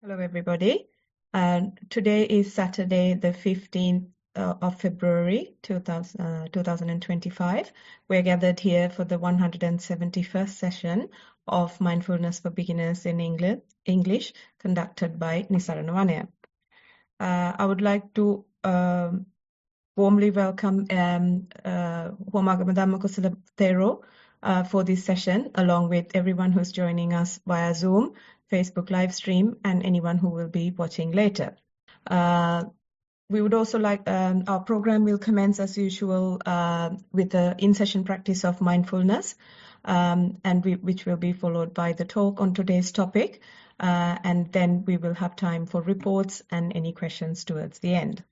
Hello, everybody. Today is Saturday, the 15th of February, 2025. We're gathered here for the 171st session of Mindfulness for Beginners in English, conducted by Nissarana Vanaya. I would like to warmly welcome Huamagama Dhamma Kusala Thero for this session, along with everyone who's joining us via Zoom, Facebook live stream, and anyone who will be watching later. We would also like, our program will commence as usual with the in-session practice of mindfulness, which will be followed by the talk on today's topic, and then we will have time for reports and any questions towards the end.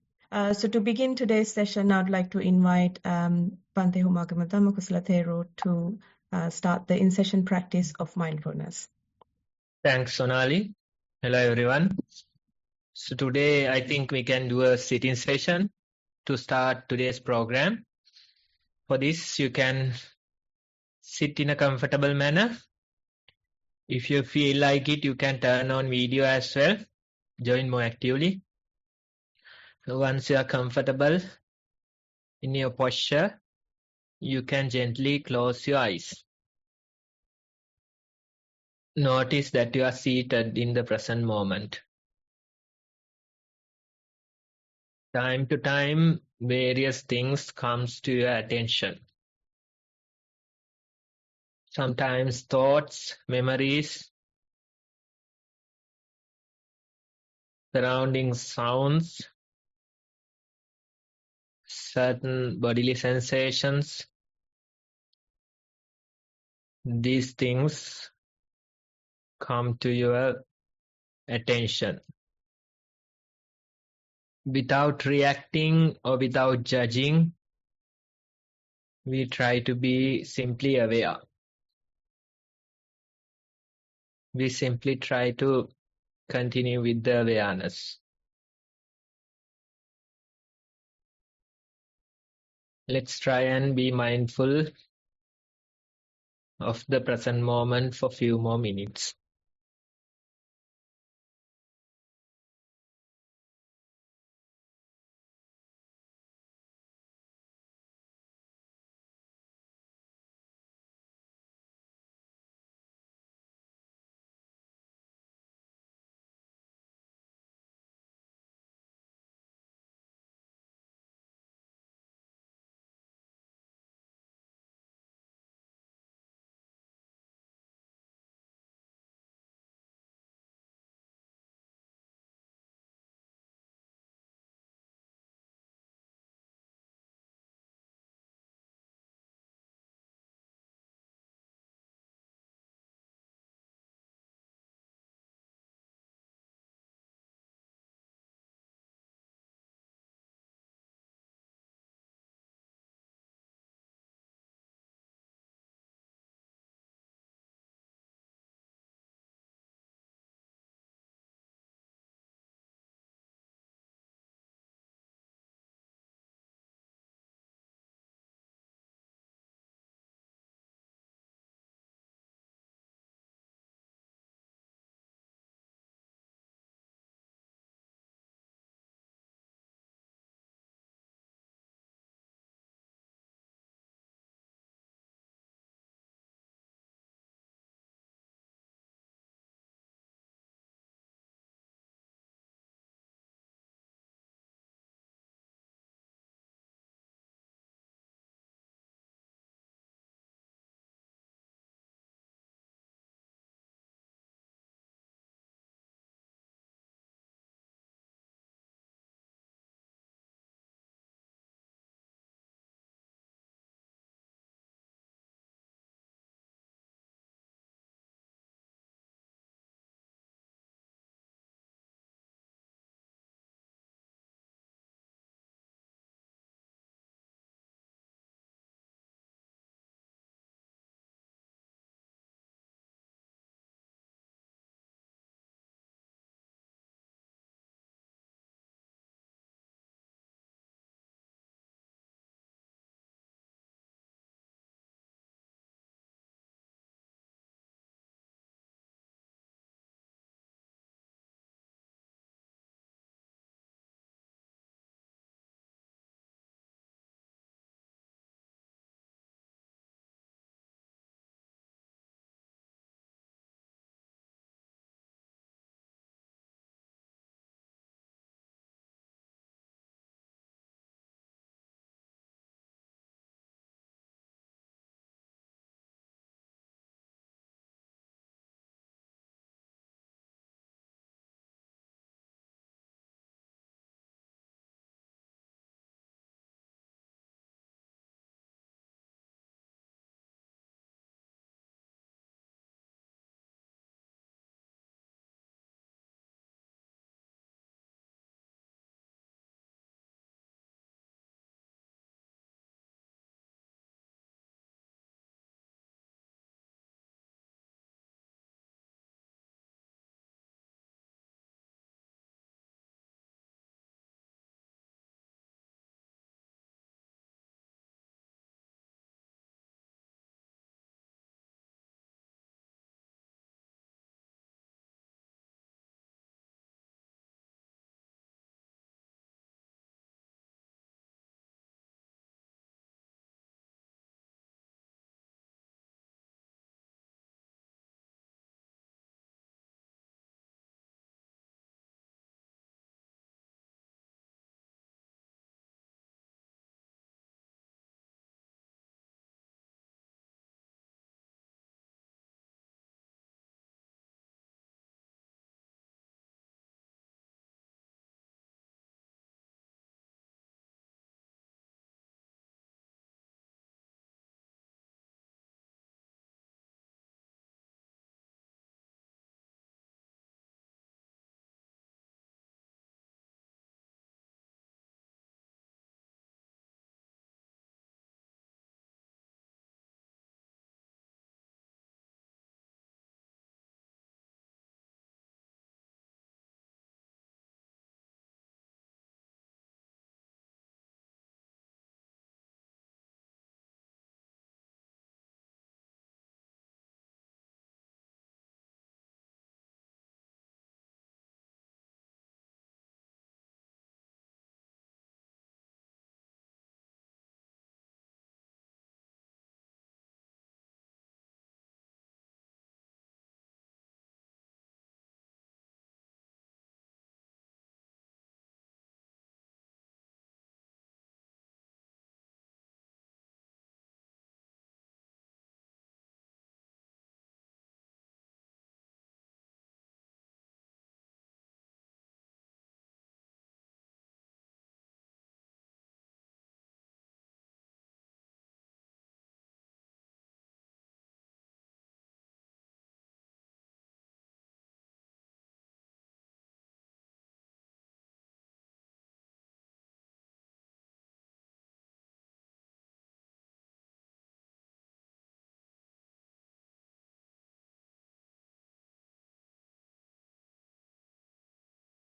So to begin today's session, I'd like to invite Bhante Huamagama Dhamma Kusala Thero to start the in-session practice of mindfulness. Thanks, Sonali. Hello, everyone. So today, I think we can do a sitting session to start today's program. For this, you can sit in a comfortable manner. If you feel like it, you can turn on video as well. Join more actively. So once you are comfortable in your posture, you can gently close your eyes. Notice that you are seated in the present moment. Time to time, various things comes to your attention. Sometimes thoughts, memories, surrounding sounds, certain bodily sensations. These things come to your attention. Without reacting or without judging, we try to be simply aware. We simply try to continue with the awareness. Let's try and be mindful of the present moment for a few more minutes.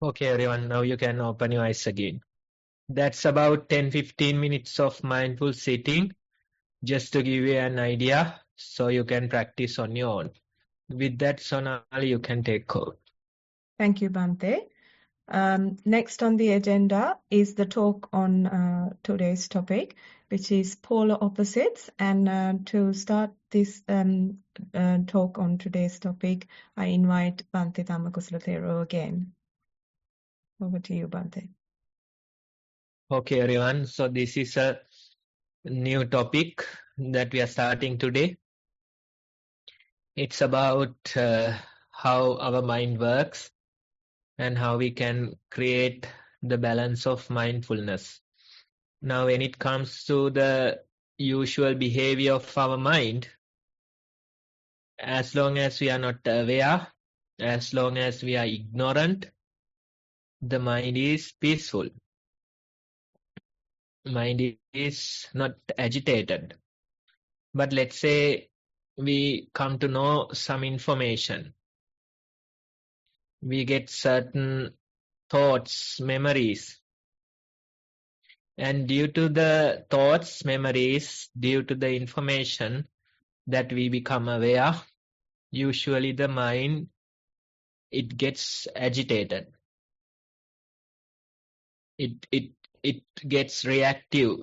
Okay, everyone, now you can open your eyes again. That's about 10-15 minutes of mindful sitting, just to give you an idea, so you can practice on your own. With that, Sonali, you can take over. Thank you, Bante. Next on the agenda is the talk on today's topic, which is polar opposites. And to start this talk on today's topic, I invite Bante Dhamma Kusala Thero again. Over to you, Bante. Okay, everyone, so this is a new topic that we are starting today. It's about how our mind works and how we can create the balance of mindfulness. Now, when it comes to the usual behavior of our mind, as long as we are not aware, as long as we are ignorant, the mind is peaceful. Mind is not agitated. But let's say we come to know some information. We get certain thoughts, memories. And due to the thoughts, memories, due to the information that we become aware, usually the mind, it gets agitated. It gets reactive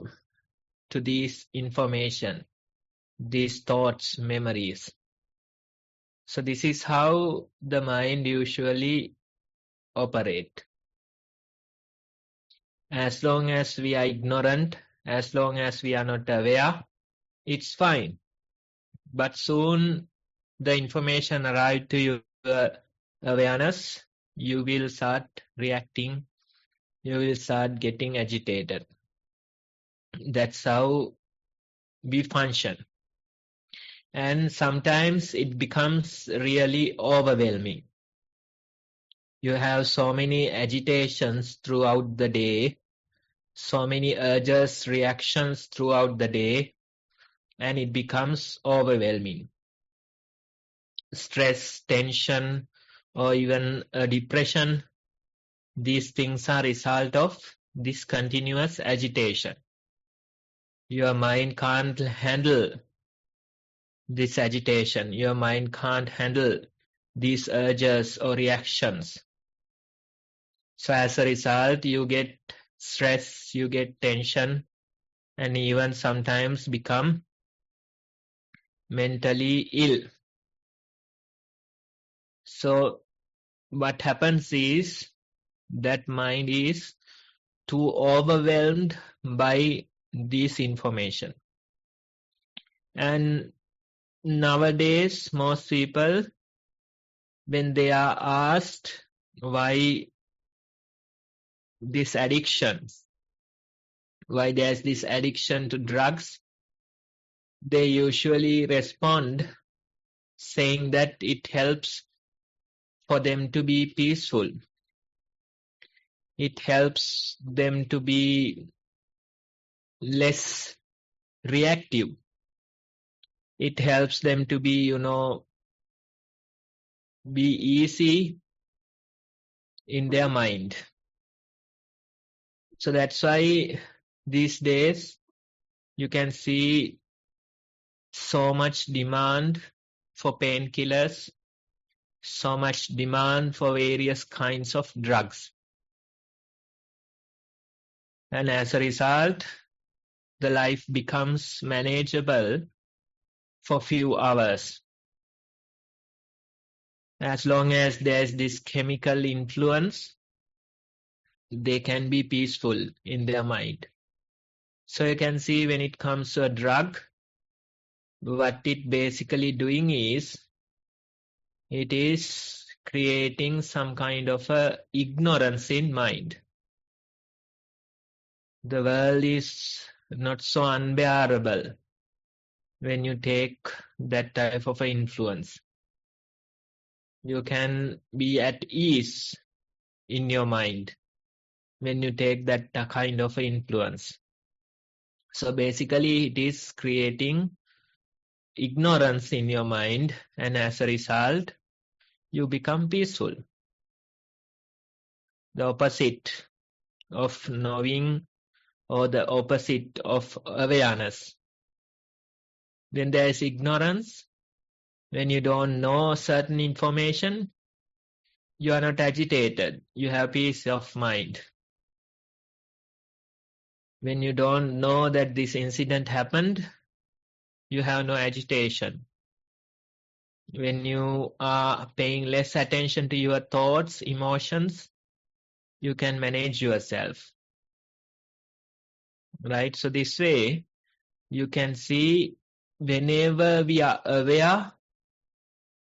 to these information, these thoughts, memories. So this is how the mind usually operate. As long as we are ignorant, as long as we are not aware, it's fine. But soon the information arrive to your awareness, you will start reacting, you will start getting agitated. That's how we function. And sometimes it becomes really overwhelming. You have so many agitations throughout the day, so many urges, reactions throughout the day, and it becomes overwhelming. Stress, tension, or even depression, these things are result of this continuous agitation. Your mind can't handle this agitation. Your mind can't handle these urges or reactions. So as a result, you get stress, you get tension, and even sometimes become mentally ill. So what happens is that mind is too overwhelmed by this information. And nowadays, most people, when they are asked why this addiction, why there's this addiction to drugs, they usually respond saying that it helps for them to be peaceful. It helps them to be less reactive. It helps them to be, be easy in their mind. So that's why these days you can see so much demand for painkillers, so much demand for various kinds of drugs. And as a result, the life becomes manageable for few hours. As long as there's this chemical influence, they can be peaceful in their mind. So you can see when it comes to a drug, what it basically doing is, it is creating some kind of a ignorance in mind. The world is not so unbearable when you take that type of influence. You can be at ease in your mind when you take that kind of influence. So basically it is creating ignorance in your mind, and as a result, you become peaceful. the opposite of knowing or the opposite of awareness. When there is ignorance, when you don't know certain information, you are not agitated. You have peace of mind. When you don't know that this incident happened, you have no agitation. When you are paying less attention to your thoughts, emotions, you can manage yourself. Right? So this way, you can see whenever we are aware,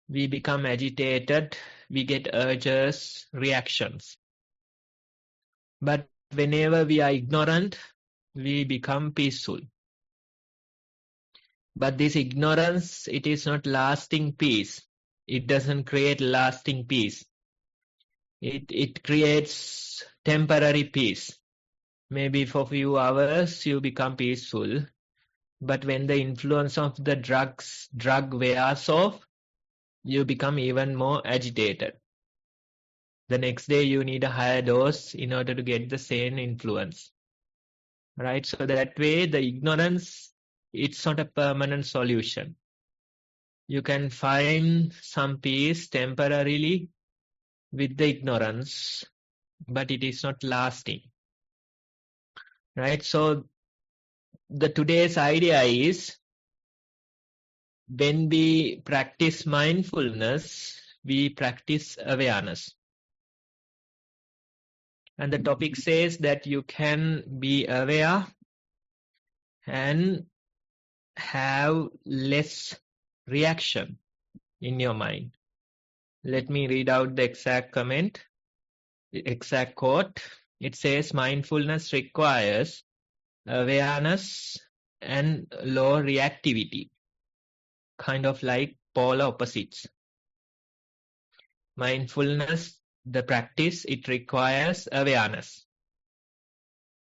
we become agitated, we get urges, reactions. But whenever we are ignorant, we become peaceful. But this ignorance, it is not lasting peace. It doesn't create lasting peace. It creates temporary peace. Maybe for a few hours you become peaceful. But when the influence of the drug wears off, you become even more agitated. The next day you need a higher dose in order to get the same influence. Right? So that way the ignorance, it's not a permanent solution. You can find some peace temporarily with the ignorance, but it is not lasting. Right? So the today's idea is, when we practice mindfulness, we practice awareness. And the topic says that you can be aware and have less reaction in your mind. Let me read out the exact comment, the exact quote. It says, mindfulness requires awareness and low reactivity, kind of like polar opposites. Mindfulness, the practice, it requires awareness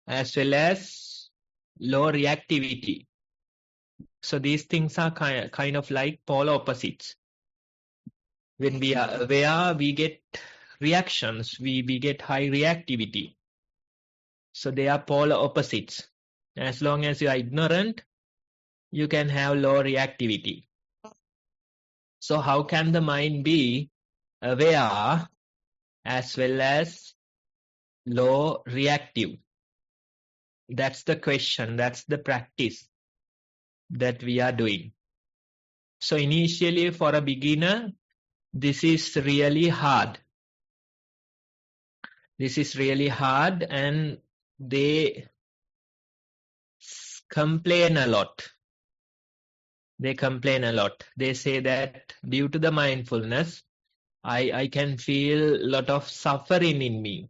as well as low reactivity. So these things are kind of like polar opposites. When we are aware, we get reactions, we get high reactivity. So they are polar opposites. As long as you are ignorant, you can have low reactivity. So how can the mind be aware as well as low reactive? That's the question, that's the practice that we are doing. So initially for a beginner, this is really hard. This is really hard, and they complain a lot. They complain a lot. They say that due to the mindfulness, I can feel a lot of suffering in me.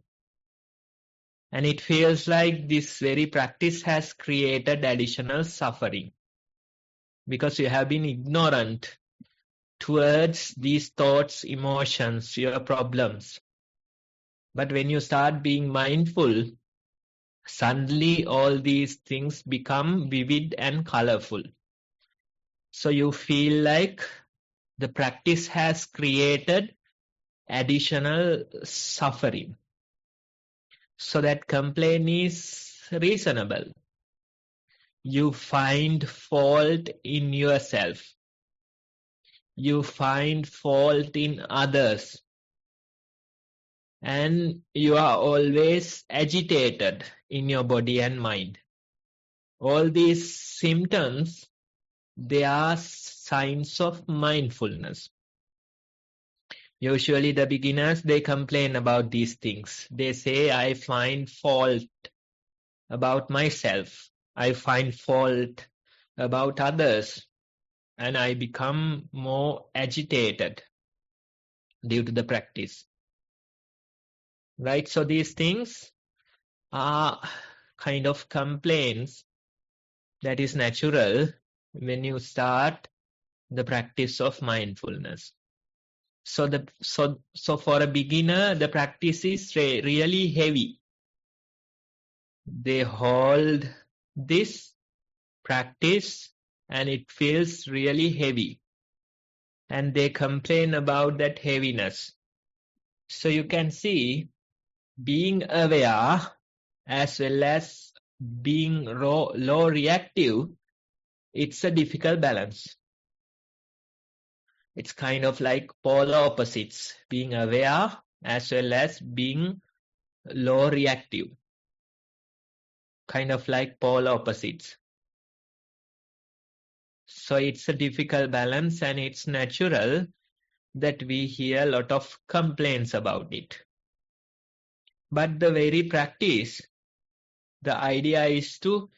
And it feels like this very practice has created additional suffering, because you have been ignorant towards these thoughts, emotions, your problems. But when you start being mindful, suddenly all these things become vivid and colorful. So you feel like the practice has created additional suffering. So that complaint is reasonable. You find fault in yourself. You find fault in others. And you are always agitated in your body and mind. All these symptoms, they are signs of mindfulness. Usually the beginners, they complain about these things. They say, I find fault about myself. I find fault about others. And I become more agitated due to the practice. Right? So these things are kind of complaints that is natural when you start the practice of mindfulness. So for a beginner, the practice is really heavy. They hold this practice and it feels really heavy. And they complain about that heaviness. So you can see being aware as well as being low reactive, it's a difficult balance. It's kind of like polar opposites, being aware as well as being low reactive, kind of like polar opposites. So it's a difficult balance, and it's natural that we hear a lot of complaints about it. But the very practice, the idea is to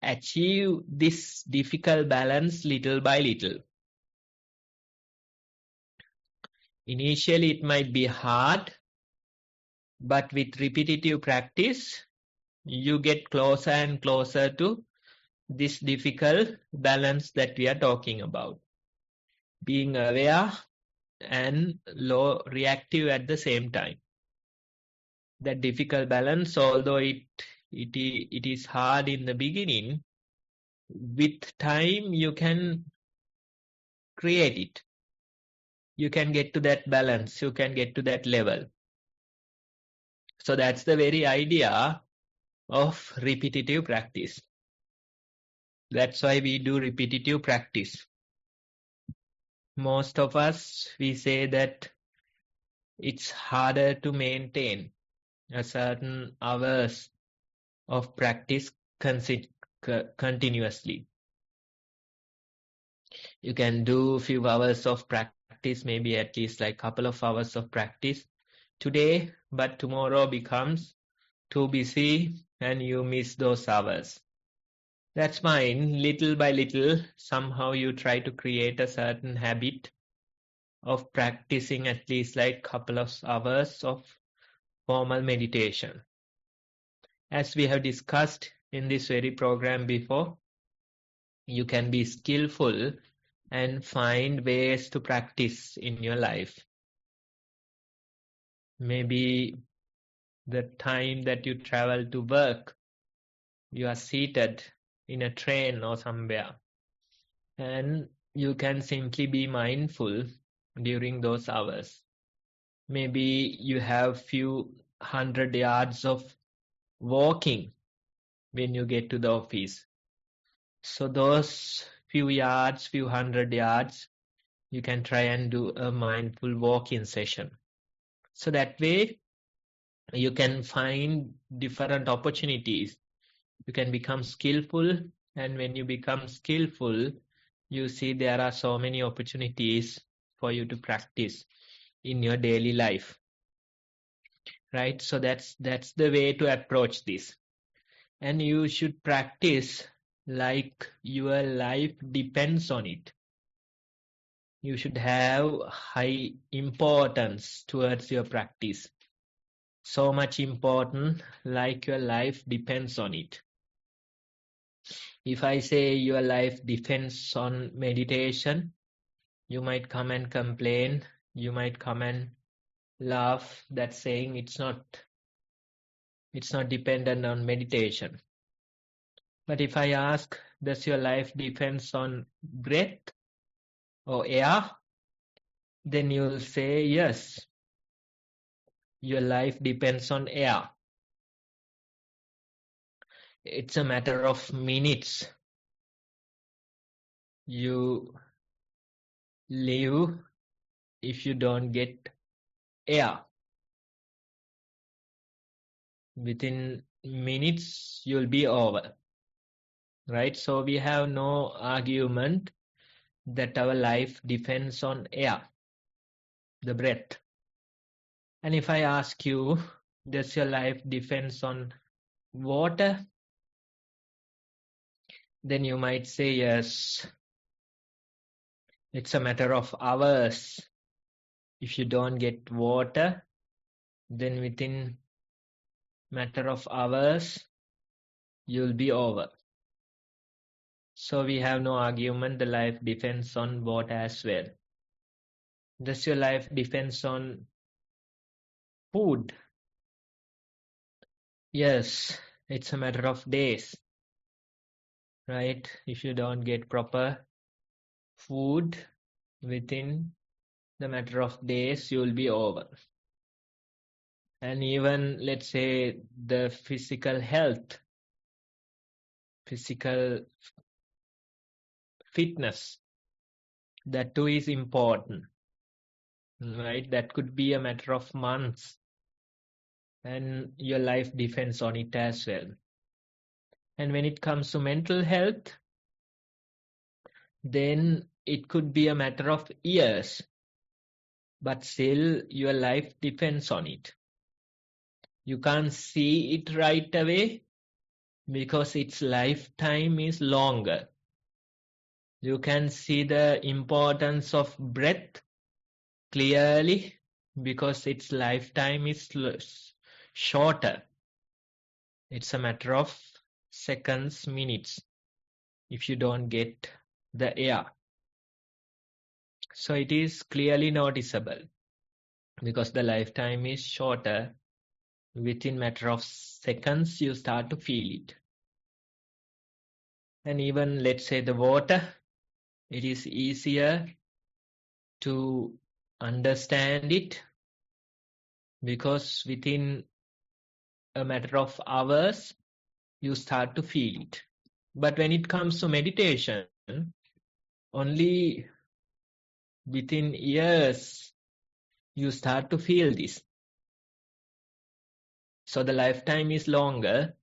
achieve this difficult balance little by little. Initially, it might be hard, but with repetitive practice, you get closer and closer to this difficult balance that we are talking about. Being aware and low reactive at the same time. That difficult balance, although it is hard in the beginning, with time you can create it. You can get to that balance, you can get to that level. So that's the very idea of repetitive practice. That's why we do repetitive practice. Most of us, we say that it's harder to maintain a certain hours of practice continuously. You can do a few hours of practice, maybe at least like couple of hours of practice today, but tomorrow becomes too busy and you miss those hours. That's fine. Little by little, somehow you try to create a certain habit of practicing at least like couple of hours of formal meditation. As we have discussed in this very program before, you can be skillful and find ways to practice in your life. Maybe the time that you travel to work, you are seated in a train or somewhere, and you can simply be mindful during those hours. Maybe you have few 100 yards of walking when you get to the office. So those few yards, few 100 yards, you can try and do a mindful walking session. So that way you can find different opportunities. You can become skillful, and when you become skillful, you see there are so many opportunities for you to practice in your daily life. Right? So that's the way to approach this. And you should practice like your life depends on it. You should have high importance towards your practice. So much important, like your life depends on it. If I say your life depends on meditation, you might come and complain, you might come and laugh, that saying it's not dependent on meditation. But if I ask, does your life depends on breath or air? Then you'll say, yes, your life depends on air. It's a matter of minutes. You live if you don't get air. Within minutes, you'll be over. Right? So we have no argument that our life depends on air, the breath. And if I ask you, does your life depends on water? Then you might say, yes, it's a matter of hours. If you don't get water, then within matter of hours, you'll be over. So we have no argument, the life depends on water as well. Does your life depends on food? Yes, it's a matter of days. Right? If you don't get proper food within the matter of days, you'll be over. And even, let's say, the physical health, physical fitness, that too is important, right? That could be a matter of months, and your life depends on it as well. And when it comes to mental health, then it could be a matter of years, but still your life depends on it. You can't see it right away because its lifetime is longer. You can see the importance of breath clearly because its lifetime is shorter. It's a matter of seconds, minutes, if you don't get the air. So it is clearly noticeable because the lifetime is shorter. Within matter of seconds, you start to feel it. And even, let's say, the water, it is easier to understand it because within a matter of hours, you start to feel it. But when it comes to meditation, only within years, you start to feel this. So the lifetime is longer,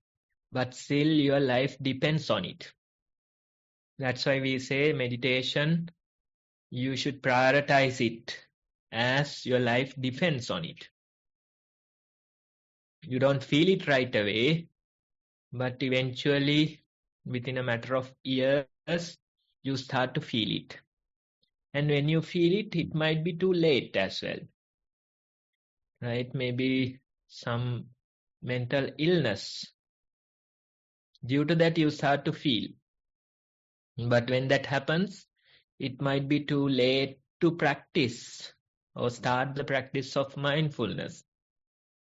but still your life depends on it. That's why we say meditation, you should prioritize it as your life depends on it. You don't feel it right away, but eventually, within a matter of years, you start to feel it. And when you feel it, it might be too late as well, right? Maybe some mental illness. Due to that, you start to feel. But when that happens, it might be too late to practice or start the practice of mindfulness.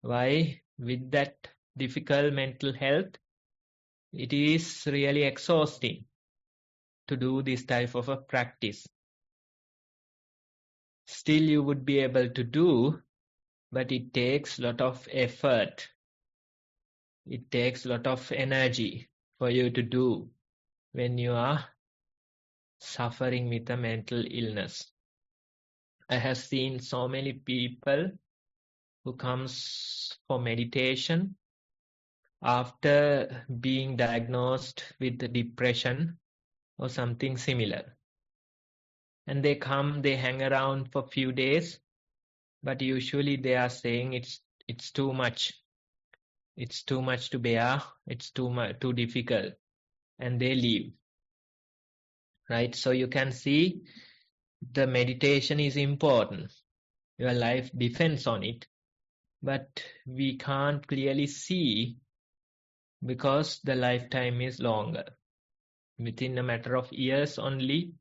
Why? With that difficult mental health, it is really exhausting to do this type of a practice. Still, you would be able to do, but it takes a lot of effort. It takes a lot of energy for you to do when you are suffering with a mental illness. I have seen so many people who comes for meditation after being diagnosed with depression or something similar. And they come, they hang around for a few days, but usually they are saying it's too much. It's too much to bear. It's too difficult, and they leave. Right? So you can see the meditation is important. Your life depends on it, but we can't clearly see because the lifetime is longer. Within a matter of years only,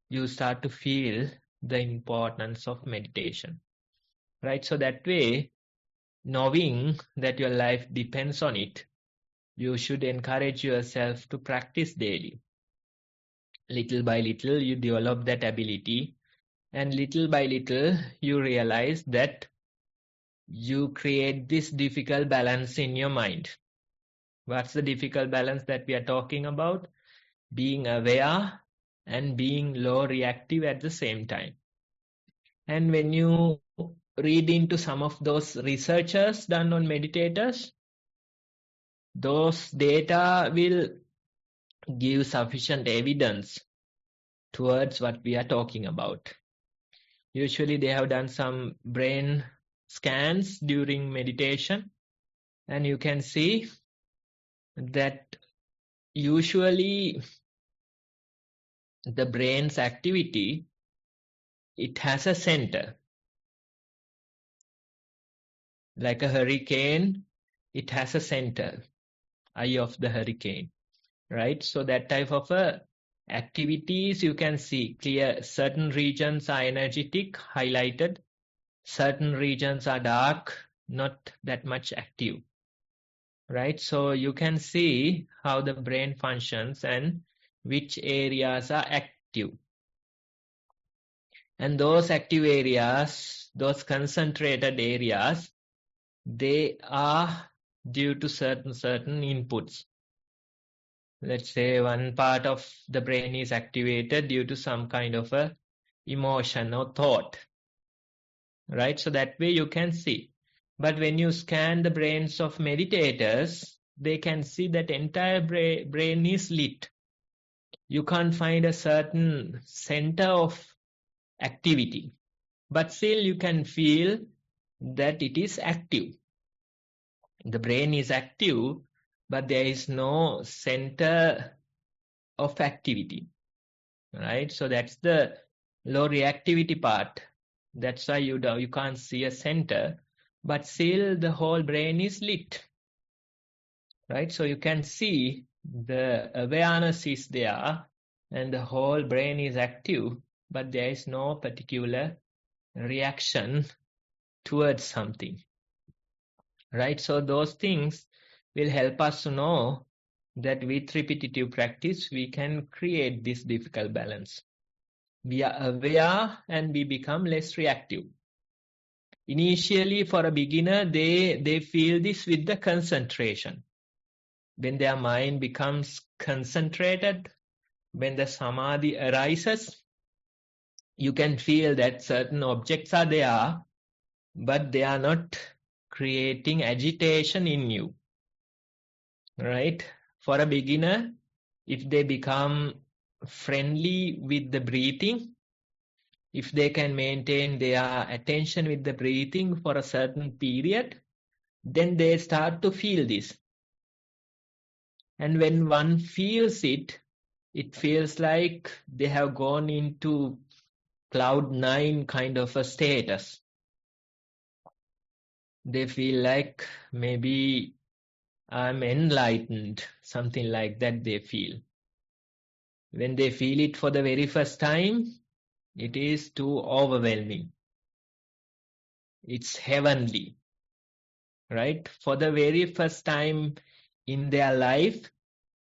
you start to feel the importance of meditation. Right? So that way, knowing that your life depends on it, you should encourage yourself to practice daily. Little by little, you develop that ability, and little by little, you realize that you create this difficult balance in your mind. What's the difficult balance that we are talking about? Being aware and being low reactive at the same time. And when you read into some of those researchers done on meditators, those data will give sufficient evidence towards what we are talking about. Usually they have done some brain scans during meditation, and you can see that usually the brain's activity, it has a center. Like a hurricane, it has a center, eye of the hurricane, right? So that type of activities you can see clear. Certain regions are energetic, highlighted. Certain regions are dark, not that much active, right? So you can see how the brain functions and which areas are active. And those active areas, those concentrated areas, they are due to certain inputs. Let's say one part of the brain is activated due to some kind of a emotion or thought, right? So that way you can see. But when you scan the brains of meditators, they can see that entire brain is lit. You can't find a certain center of activity, but still you can feel that it is active. The brain is active, but there is no center of activity, right? So that's the low reactivity part. That's why you can't see a center, but still the whole brain is lit, right? So you can see the awareness is there and the whole brain is active, but there is no particular reaction towards something, right? So those things will help us to know that with repetitive practice, we can create this difficult balance. We are aware and we become less reactive. Initially, for a beginner, they feel this with the concentration. When their mind becomes concentrated, when the samadhi arises, you can feel that certain objects are there, but they are not creating agitation in you, right? For a beginner, if they become friendly with the breathing, if they can maintain their attention with the breathing for a certain period, then they start to feel this. And when one feels it, it feels like they have gone into cloud 9 kind of a status. They feel like maybe I'm enlightened, something like that they feel. When they feel it for the very first time, it is too overwhelming. It's heavenly, right? For the very first time in their life,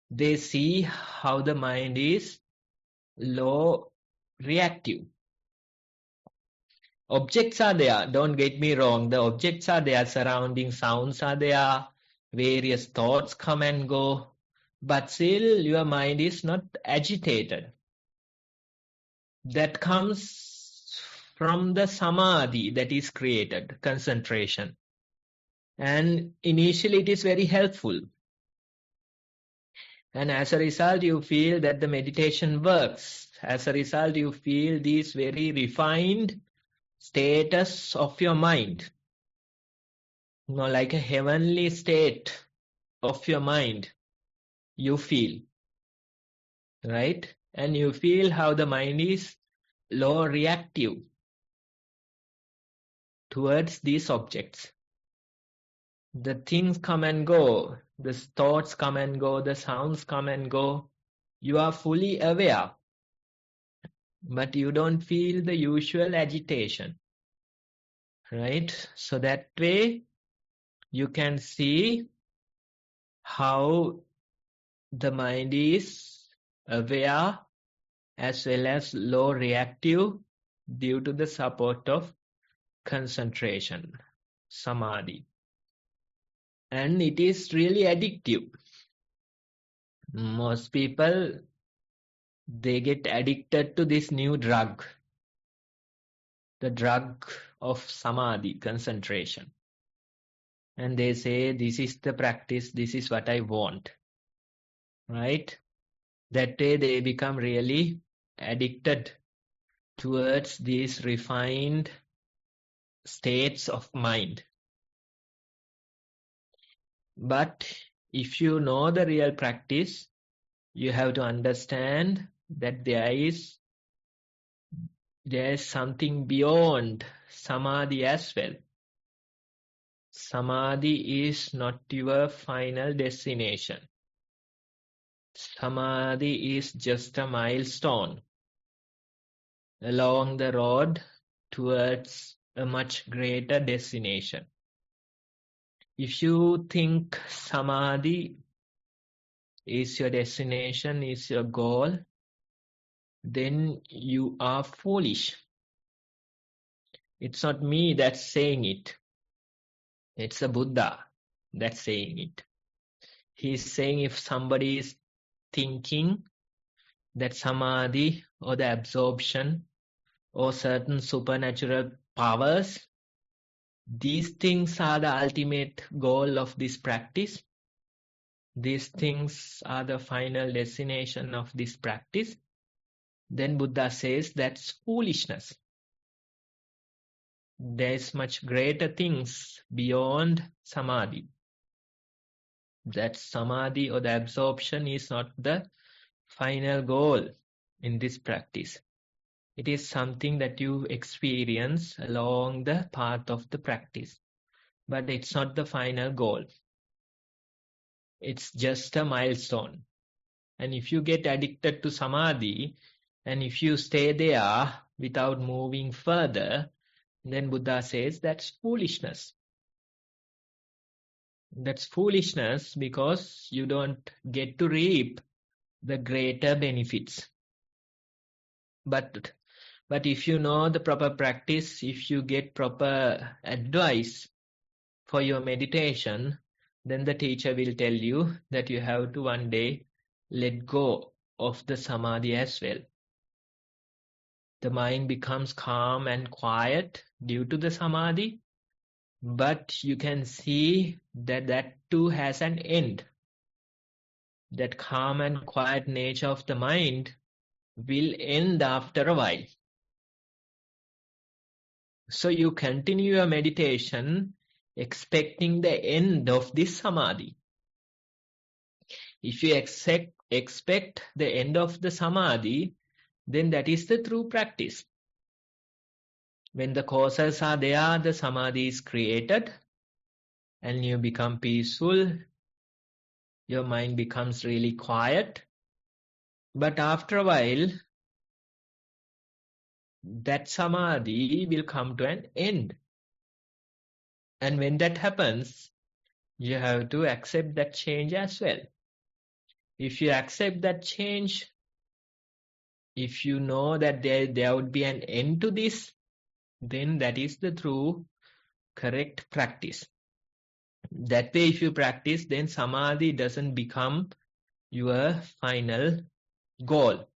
they see how the mind is low reactive. Objects are there, don't get me wrong. The objects are there, surrounding sounds are there, various thoughts come and go, but still your mind is not agitated. That comes from the samadhi that is created, concentration. And initially it is very helpful. And as a result, you feel that the meditation works. As a result, you feel these very refined status of your mind, like a heavenly state of your mind, you feel, right? And you feel how the mind is low reactive towards these objects. The things come and go, the thoughts come and go, the sounds come and go. You are fully aware, but you don't feel the usual agitation. Right? So that way you can see how the mind is aware as well as low reactive due to the support of concentration, samadhi. And it is really addictive. Most people, they get addicted to this new drug, the drug of samadhi, concentration. And they say, this is the practice, this is what I want, right? That way they become really addicted towards these refined states of mind. But if you know the real practice, you have to understand that there is something beyond samadhi as well. Samadhi is not your final destination. Samadhi is just a milestone along the road towards a much greater destination. If you think samadhi is your destination, is your goal, then you are foolish. It's not me that's saying it. It's a Buddha that's saying it. He's saying if somebody is thinking that samadhi or the absorption or certain supernatural powers, these things are the ultimate goal of this practice. These things are the final destination of this practice. Then Buddha says that's foolishness. There's much greater things beyond samadhi. That samadhi or the absorption is not the final goal in this practice. It is something that you experience along the path of the practice. But it's not the final goal. It's just a milestone. And if you get addicted to samadhi, and if you stay there without moving further, then Buddha says that's foolishness. That's foolishness because you don't get to reap the greater benefits. But if you know the proper practice, if you get proper advice for your meditation, then the teacher will tell you that you have to one day let go of the samadhi as well. The mind becomes calm and quiet due to the samadhi, but you can see that that too has an end. That calm and quiet nature of the mind will end after a while. So you continue your meditation expecting the end of this samadhi. If you expect the end of the samadhi, then that is the true practice. When the causes are there, the samadhi is created and you become peaceful. Your mind becomes really quiet. But after a while, that samadhi will come to an end. And when that happens, you have to accept that change as well. If you accept that change, if you know that there would be an end to this, then that is the true, correct practice. That way, if you practice, then samadhi doesn't become your final goal.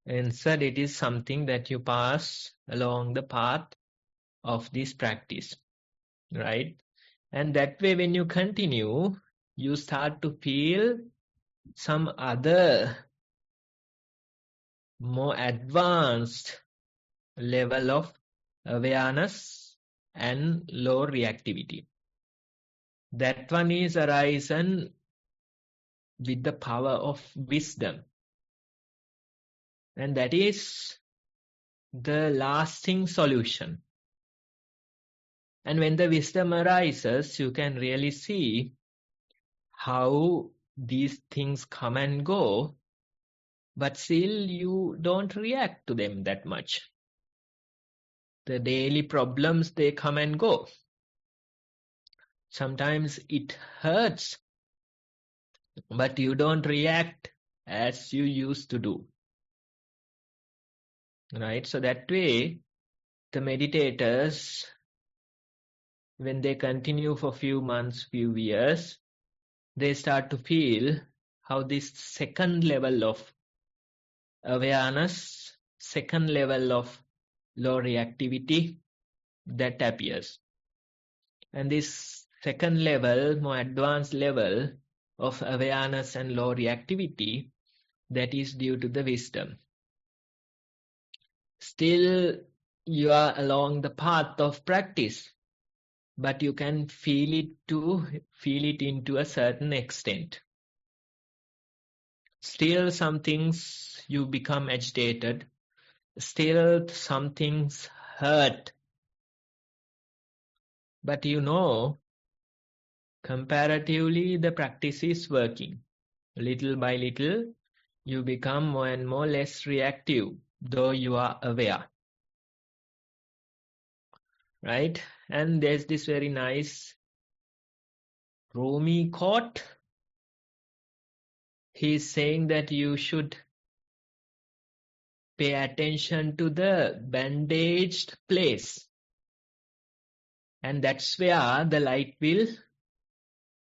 Instead, it is something that you pass along the path of this practice, right? And that way, when you continue, you start to feel some other more advanced level of awareness and low reactivity. That one is arisen with the power of wisdom. And that is the lasting solution. And when the wisdom arises, you can really see how these things come and go, but still you don't react to them that much. The daily problems, they come and go. Sometimes it hurts, but you don't react as you used to do. Right? So that way, the meditators, when they continue for few months, few years, they start to feel how this second level of awareness, second level of low reactivity, that appears. And this second level, more advanced level of awareness and low reactivity, that is due to the wisdom. Still, you are along the path of practice, but you can feel it into a certain extent. Still, some things you become agitated. Still, some things hurt. But you know, comparatively, the practice is working. Little by little, you become more and more less reactive, though you are aware. Right? And there's this very nice Rumi quote. He's saying that you should pay attention to the bandaged place And that's where the light will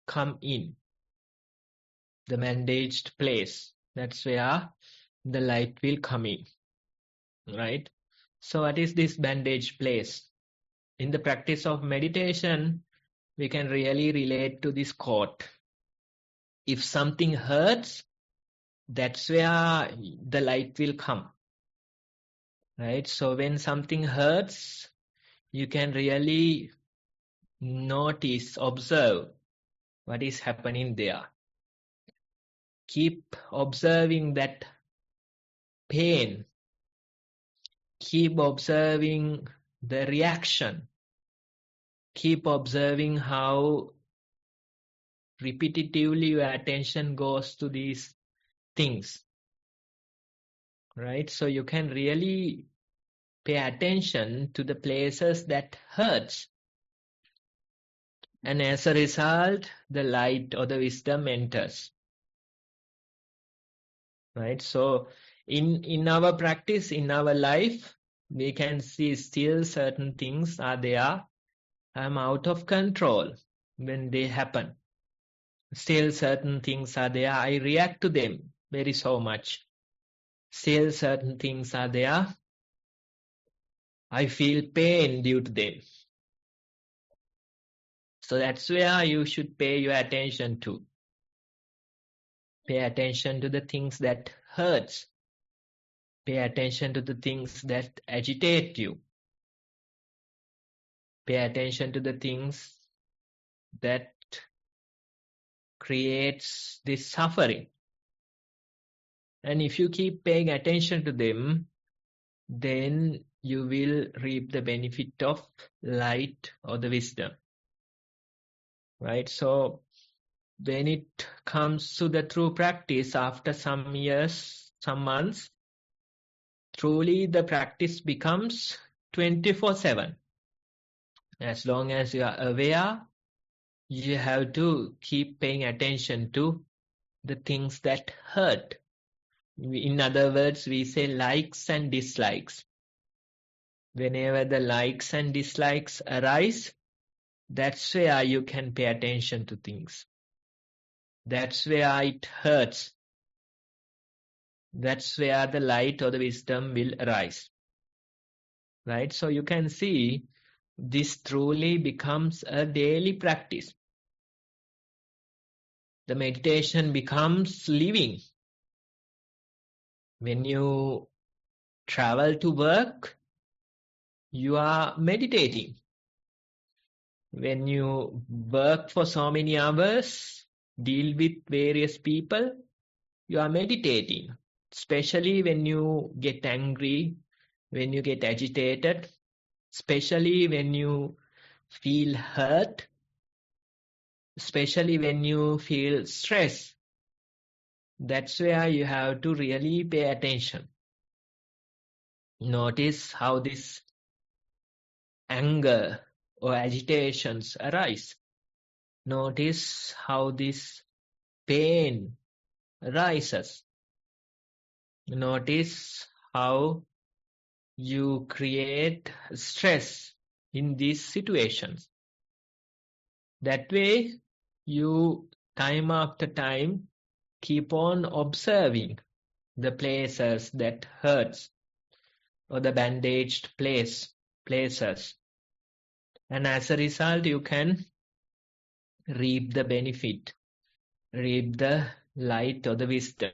come in, the bandaged place. That's where the light will come in, right? So what is this bandaged place? In the practice of meditation, we can really relate to this quote. If something hurts, that's where the light will come, right? So when something hurts, you can really notice, observe what is happening there. Keep observing that pain. Keep observing the reaction. Keep observing how repetitively your attention goes to these things, right? So you can really pay attention to the places that hurts. And as a result, the light or the wisdom enters, right? So in our practice, in our life, we can see still certain things are there. I'm out of control when they happen. Still certain things are there. I react to them very so much. Still certain things are there. I feel pain due to them. So that's where you should pay your attention to. Pay attention to the things that hurts. Pay attention to the things that agitate you. Pay attention to the things that creates this suffering. And if you keep paying attention to them, then you will reap the benefit of light or the wisdom. Right? So when it comes to the true practice, after some years, some months, truly the practice becomes 24/7. As long as you are aware, you have to keep paying attention to the things that hurt. In other words, we say likes and dislikes. Whenever the likes and dislikes arise, that's where you can pay attention to things. That's where it hurts. That's where the light or the wisdom will arise. Right? So you can see this truly becomes a daily practice. The meditation becomes living. When you travel to work, you are meditating. When you work for so many hours, deal with various people, you are meditating. Especially when you get angry, when you get agitated, especially when you feel hurt, especially when you feel stress. That's where you have to really pay attention. Notice how this anger or agitations arise. Notice how this pain arises. Notice how you create stress in these situations. That way, you time after time keep on observing the places that hurts or the bandaged places. And as a result, you can reap the benefit, reap the light or the wisdom.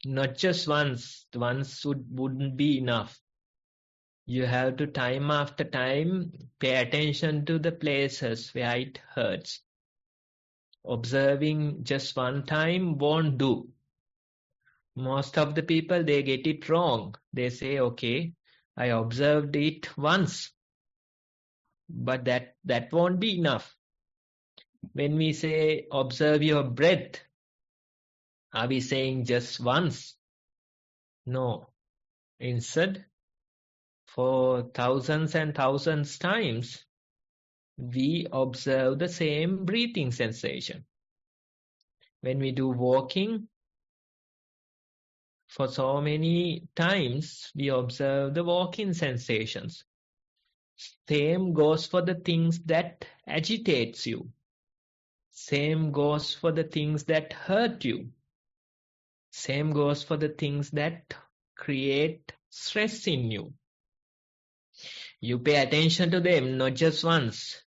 Not just once wouldn't be enough. You have to time after time pay attention to the places where it hurts. Observing just one time won't do. Most of the people, they get it wrong. They say, okay, I observed it once, but that won't be enough. When we say observe your breath, are we saying just once? No. Instead, for thousands and thousands times, we observe the same breathing sensation. When we do walking, for so many times, we observe the walking sensations. Same goes for the things that agitates you. Same goes for the things that hurt you. Same goes for the things that create stress in you. You pay attention to them not just once.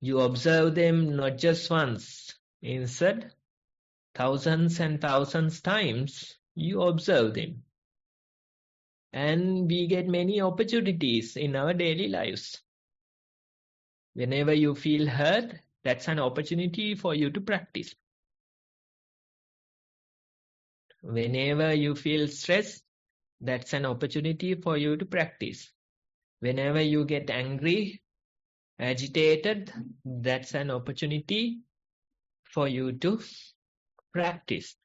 You observe them not just once. Instead, thousands and thousands times you observe them. And we get many opportunities in our daily lives. Whenever you feel hurt, that's an opportunity for you to practice. Whenever you feel stressed, that's an opportunity for you to practice. Whenever you get angry, agitated, that's an opportunity for you to practice.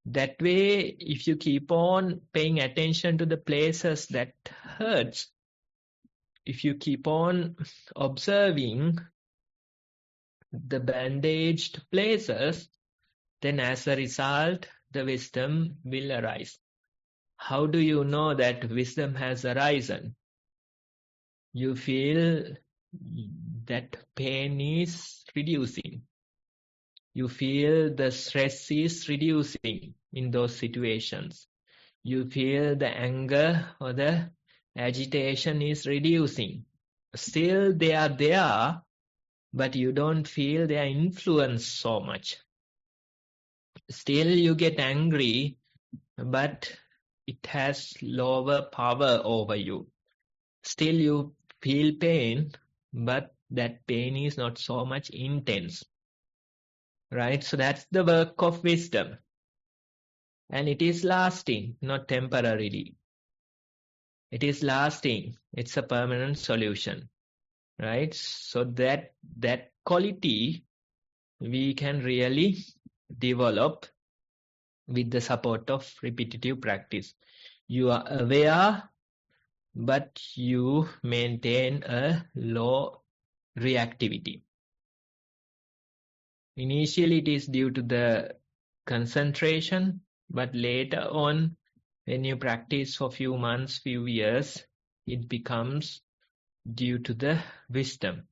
That way, if you keep on paying attention to the places that hurts, if you keep on observing the bandaged places, then as a result, the wisdom will arise. How do you know that wisdom has arisen? You feel that pain is reducing. You feel the stress is reducing in those situations. You feel the anger or the agitation is reducing. Still they are there, but you don't feel their influence so much. Still you get angry, but it has lower power over you. Still you feel pain, but that pain is not so much intense. Right? So that's the work of wisdom. And it is lasting, not temporarily. It is lasting. It's a permanent solution. Right? So that quality we can really develop with the support of repetitive practice. You are aware, but you maintain a low reactivity. Initially, it is due to the concentration, but later on, when you practice for few months, few years, it becomes due to the wisdom.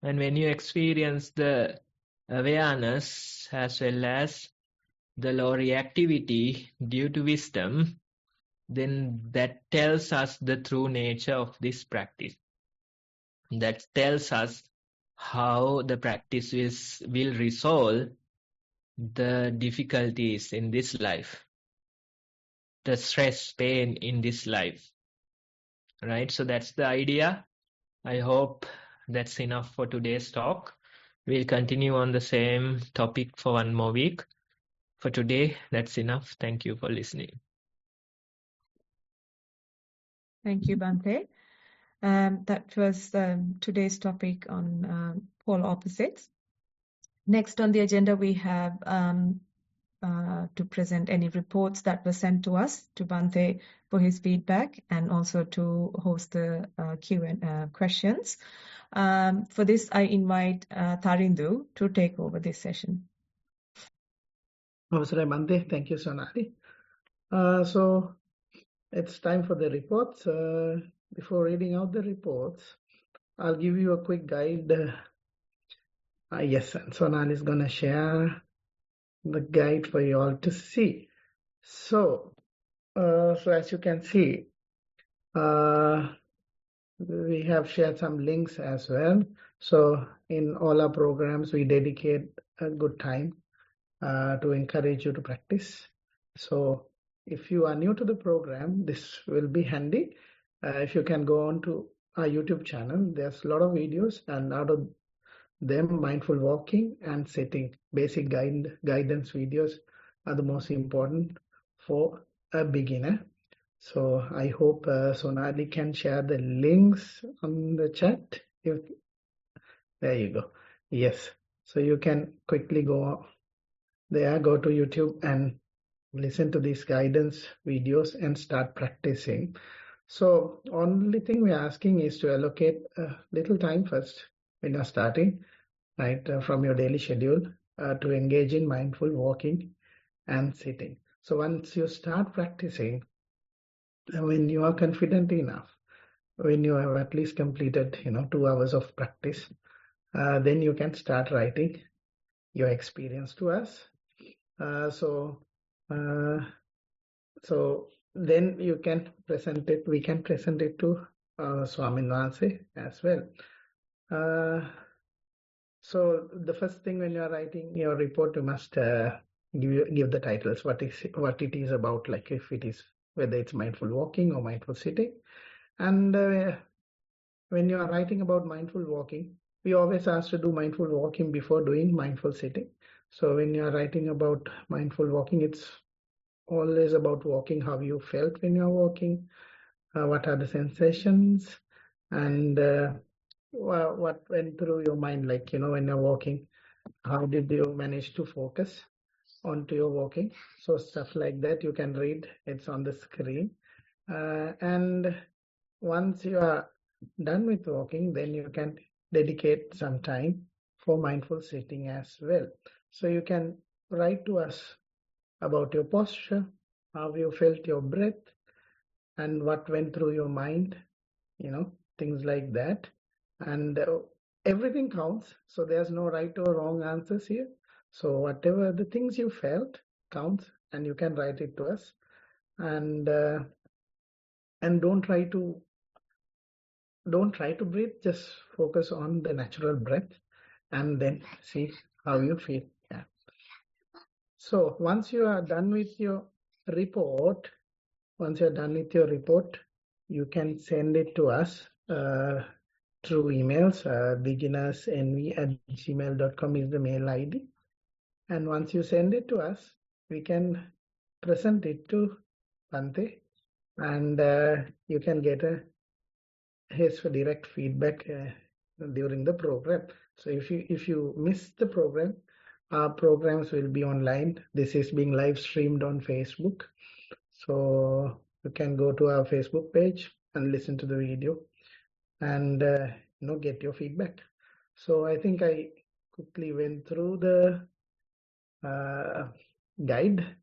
And when you experience the awareness as well as the low reactivity due to wisdom, then that tells us the true nature of this practice. That tells us how the practice will resolve the difficulties in this life, the stress, pain in this life. Right? So that's the idea. I hope that's enough for today's talk. We'll continue on the same topic for one more week. For today, that's enough. Thank you for listening. Thank you, Bhante. That was today's topic on pole opposites. Next on the agenda, we have to present any reports that were sent to us, to Bhante for his feedback, and also to host the Q&A questions. For this, I invite Tharindu to take over this session. Namaste, Bhante. Thank you, Sonali. So it's time for the reports. Before reading out the reports, I'll give you a quick guide. Yes, and Sonali is going to share the guide for you all to see. So as you can see, we have shared some links as well. So in all our programs, we dedicate a good time to encourage you to practice. So if you are new to the program, this will be handy. If you can go on to our YouTube channel, there's a lot of videos, and out of them, mindful walking and sitting, basic guidance videos are the most important for a beginner. So I hope Sonali can share the links on the chat. There you go. Yes. So you can quickly go there, go to YouTube and listen to these guidance videos and start practicing. So only thing we're asking is to allocate a little time first when you're starting, right, from your daily schedule to engage in mindful walking and sitting. So once you start practicing, when you are confident enough, when you have at least completed 2 hours of practice, then you can start writing your experience to us. So then you can present it. We can present it to Swamin Vanse as well. So the first thing when you are writing your report, you must give the titles. What it is about, like if it is whether it's mindful walking or mindful sitting. And when you are writing about mindful walking, we always ask to do mindful walking before doing mindful sitting. So when you are writing about mindful walking, it's always about walking, how you felt when you are walking, what are the sensations, and what went through your mind, like when you're walking, how did you manage to focus onto your walking. So stuff like that you can read, it's on the screen. And once you are done with walking, then you can dedicate some time for mindful sitting as well. So you can write to us about your posture, how you felt your breath, and what went through your mind, things like that. And everything counts. So there's no right or wrong answers here. So whatever the things you felt counts, and you can write it to us. And don't try to breathe. Just focus on the natural breath, and then see how you feel. Yeah. So once you are done with your report, you can send it to us through emails. beginnersnv@gmail.com is the mail ID. And once you send it to us, we can present it to Bhante, and you can get his direct feedback during the program. So if you miss the program, our programs will be online. This is being live streamed on Facebook. So you can go to our Facebook page and listen to the video and get your feedback. So I think I quickly went through the guide.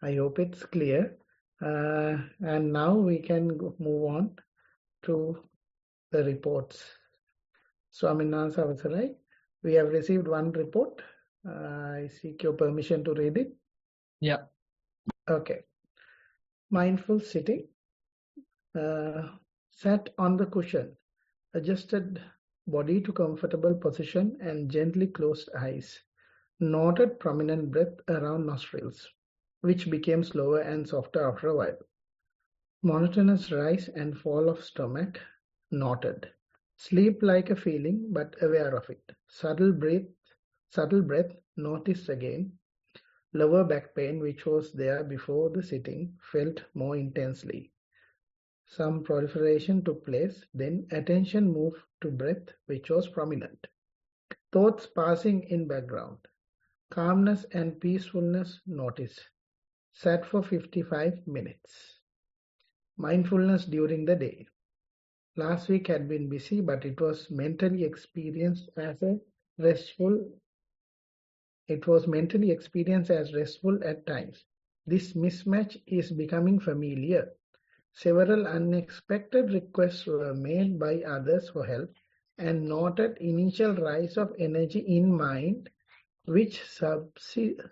I hope it's clear. And now we can move on to the reports. Swaminathan Savasarai, we have received one report. I seek your permission to read it. Yeah. Okay. Mindful sitting. Sat on the cushion, adjusted body to comfortable position and gently closed eyes. Noted prominent breath around nostrils, which became slower and softer after a while. Monotonous rise and fall of stomach, noted. Sleep like a feeling, but aware of it. Subtle breath, noticed again. Lower back pain, which was there before the sitting, felt more intensely. Some proliferation took place, then attention moved to breath, which was prominent. Thoughts passing in background. Calmness and peacefulness noticed. Sat for 55 minutes. Mindfulness during the day. Last week had been busy, but it was mentally experienced as restful at times. This mismatch is becoming familiar. Several unexpected requests were made by others for help, and noted initial rise of energy in mind, which subsided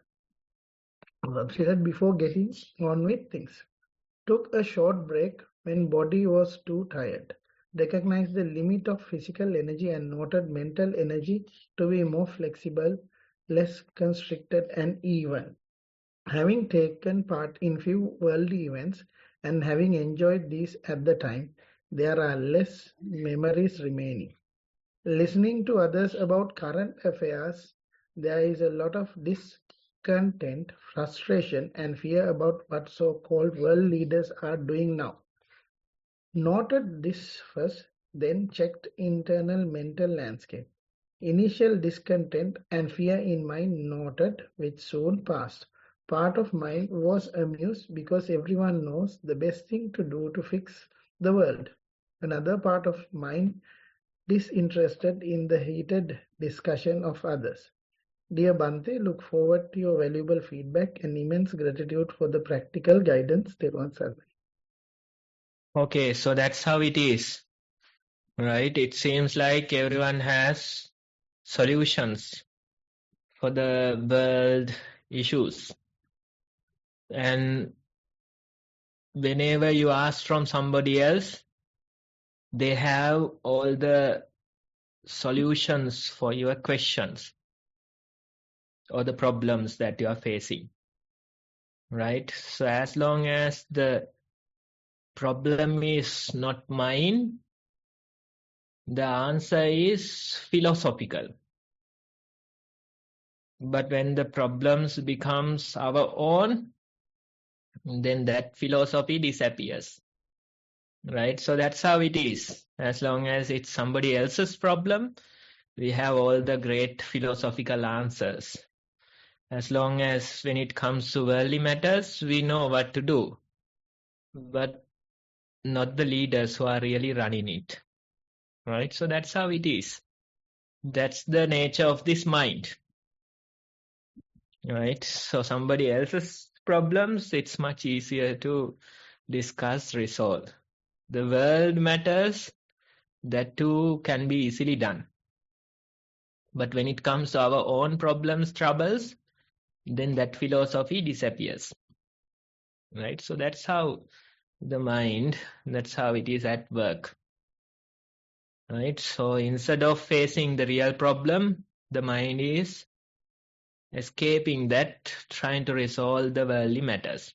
before getting on with things. Took a short break when body was too tired. Recognized the limit of physical energy and noted mental energy to be more flexible, less constricted and even. Having taken part in few worldly events and having enjoyed these at the time, there are less memories remaining. Listening to others about current affairs, there is a lot of discontent, frustration and fear about what so-called world leaders are doing now. Noted this first, then checked internal mental landscape. Initial discontent and fear in mind noted, which soon passed. Part of mind was amused because everyone knows the best thing to do to fix the world. Another part of mind disinterested in the heated discussion of others. Dear Bhante, look forward to your valuable feedback and immense gratitude for the practical guidance. Thero. Okay, so that's how it is. right? It seems like everyone has solutions for the world issues. And whenever you ask from somebody else, they have all the solutions for your questions or the problems that you are facing, right? So as long as the problem is not mine, the answer is philosophical. But when the problems becomes our own, then that philosophy disappears, right? So that's how it is. As long as it's somebody else's problem, we have all the great philosophical answers. As long as when it comes to worldly matters, we know what to do, but not the leaders who are really running it, right? So that's how it is. That's the nature of this mind, right? So somebody else's problems, it's much easier to discuss, resolve. The world matters, that too can be easily done. But when it comes to our own problems, troubles, then that philosophy disappears, right? So that's how the mind, that's how it is at work, right? So instead of facing the real problem, the mind is escaping that, trying to resolve the worldly matters.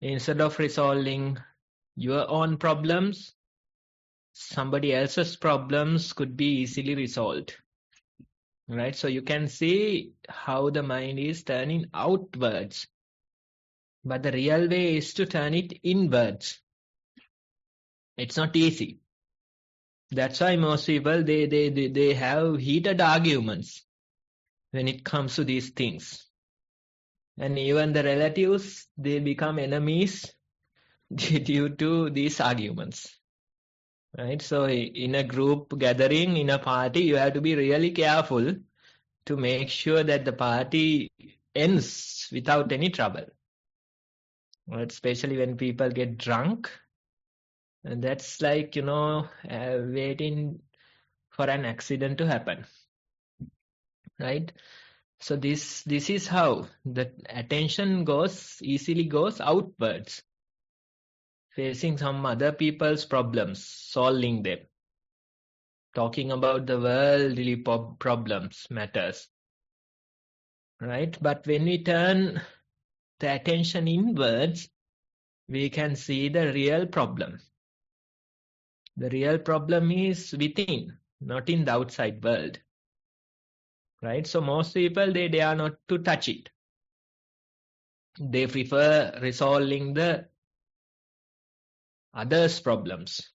Instead of resolving your own problems, somebody else's problems could be easily resolved, right? So you can see how the mind is turning outwards, but the real way is to turn it inwards. It's not easy. That's why most people, they have heated arguments when it comes to these things. And even the relatives, they become enemies due to these arguments, right? So in a group gathering, in a party, you have to be really careful to make sure that the party ends without any trouble, right? Especially when people get drunk. And that's like, waiting for an accident to happen, right? So this is how the attention easily goes outwards, facing some other people's problems, solving them, talking about the worldly problems, matters, right? But when we turn the attention inwards, we can see the real problem. The real problem is within, not in the outside world, right? So most people, they dare not to touch it. They prefer resolving the others' problems.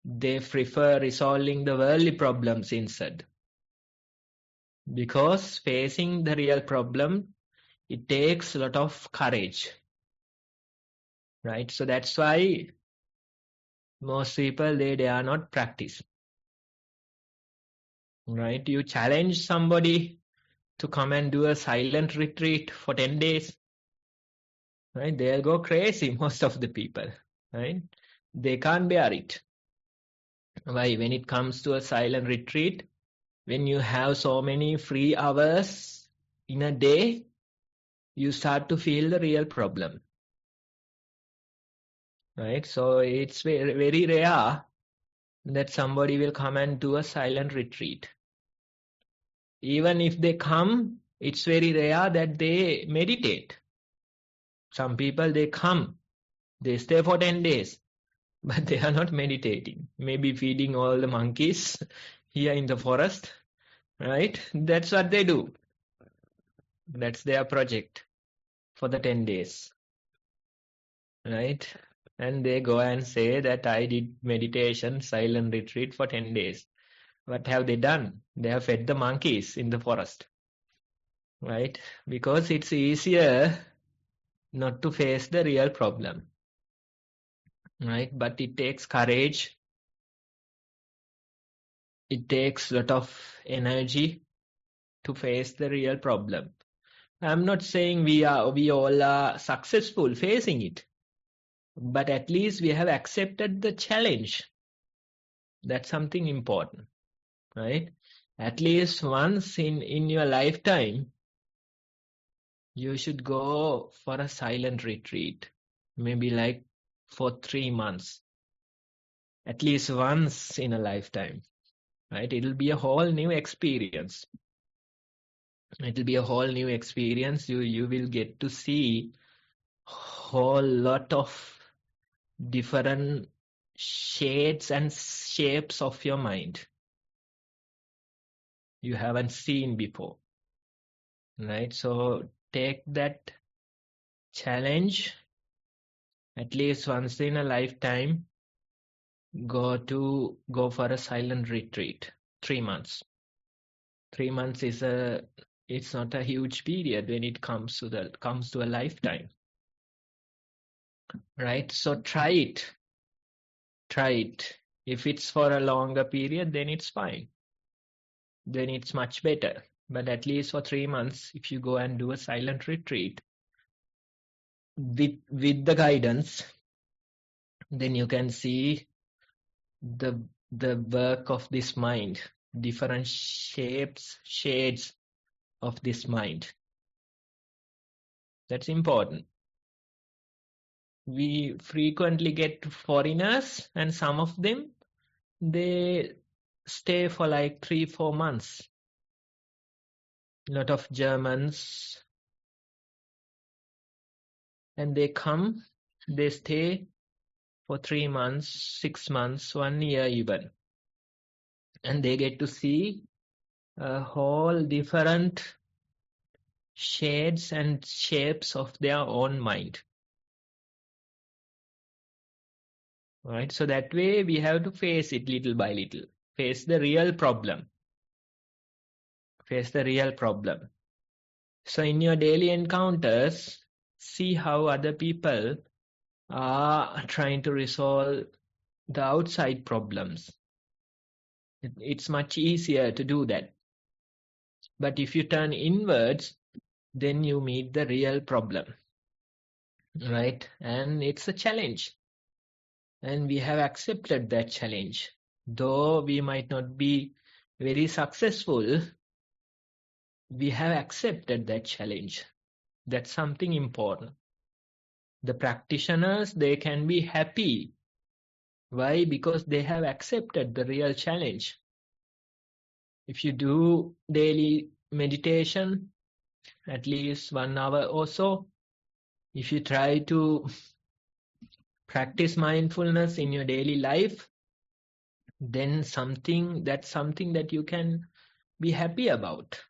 They prefer resolving the worldly problems instead. Because facing the real problem, it takes a lot of courage, right? So that's why most people, they dare not practice, right? You challenge somebody to come and do a silent retreat for 10 days, right? They'll go crazy, most of the people, right? They can't bear it. Why? When it comes to a silent retreat, when you have so many free hours in a day, you start to feel the real problem, right? So it's very, very rare that somebody will come and do a silent retreat. Even if they come, it's very rare that they meditate. Some people, they come, they stay for 10 days, but they are not meditating. Maybe feeding all the monkeys here in the forest, right? That's what they do. That's their project for the 10 days, right? And they go and say that I did meditation, silent retreat for 10 days. What have they done? They have fed the monkeys in the forest, right? Because it's easier not to face the real problem, right? But it takes courage. It takes a lot of energy to face the real problem. I'm not saying we all are successful facing it, but at least we have accepted the challenge. That's something important, right? At least once in your lifetime, you should go for a silent retreat, maybe like for 3 months, at least once in a lifetime, right? It'll be a whole new experience. It'll be a whole new experience. You will get to see whole lot of different shades and shapes of your mind you haven't seen before, right? So take that challenge at least once in a lifetime. Go for a silent retreat. 3 months. 3 months it's not a huge period when it comes to a lifetime, right? So try it. If it's for a longer period, then it's fine. Then it's much better. But at least for 3 months, if you go and do a silent retreat with the guidance, then you can see the work of this mind, different shades of this mind. That's important. We frequently get foreigners, and some of them, they stay for like 3-4 months. A lot of Germans, and they come, they stay for 3 months, 6 months, 1 year even. And they get to see a whole different shades and shapes of their own mind. Right? So that way we have to face it little by little. Face the real problem. So in your daily encounters, see how other people are trying to resolve the outside problems. It's much easier to do that. But if you turn inwards, then you meet the real problem, right? And it's a challenge. And we have accepted that challenge. Though we might not be very successful, we have accepted that challenge. That's something important. The practitioners, they can be happy. Why? Because they have accepted the real challenge. If you do daily meditation, at least 1 hour or so, if you try to practice mindfulness in your daily life, then that's something that you can be happy about.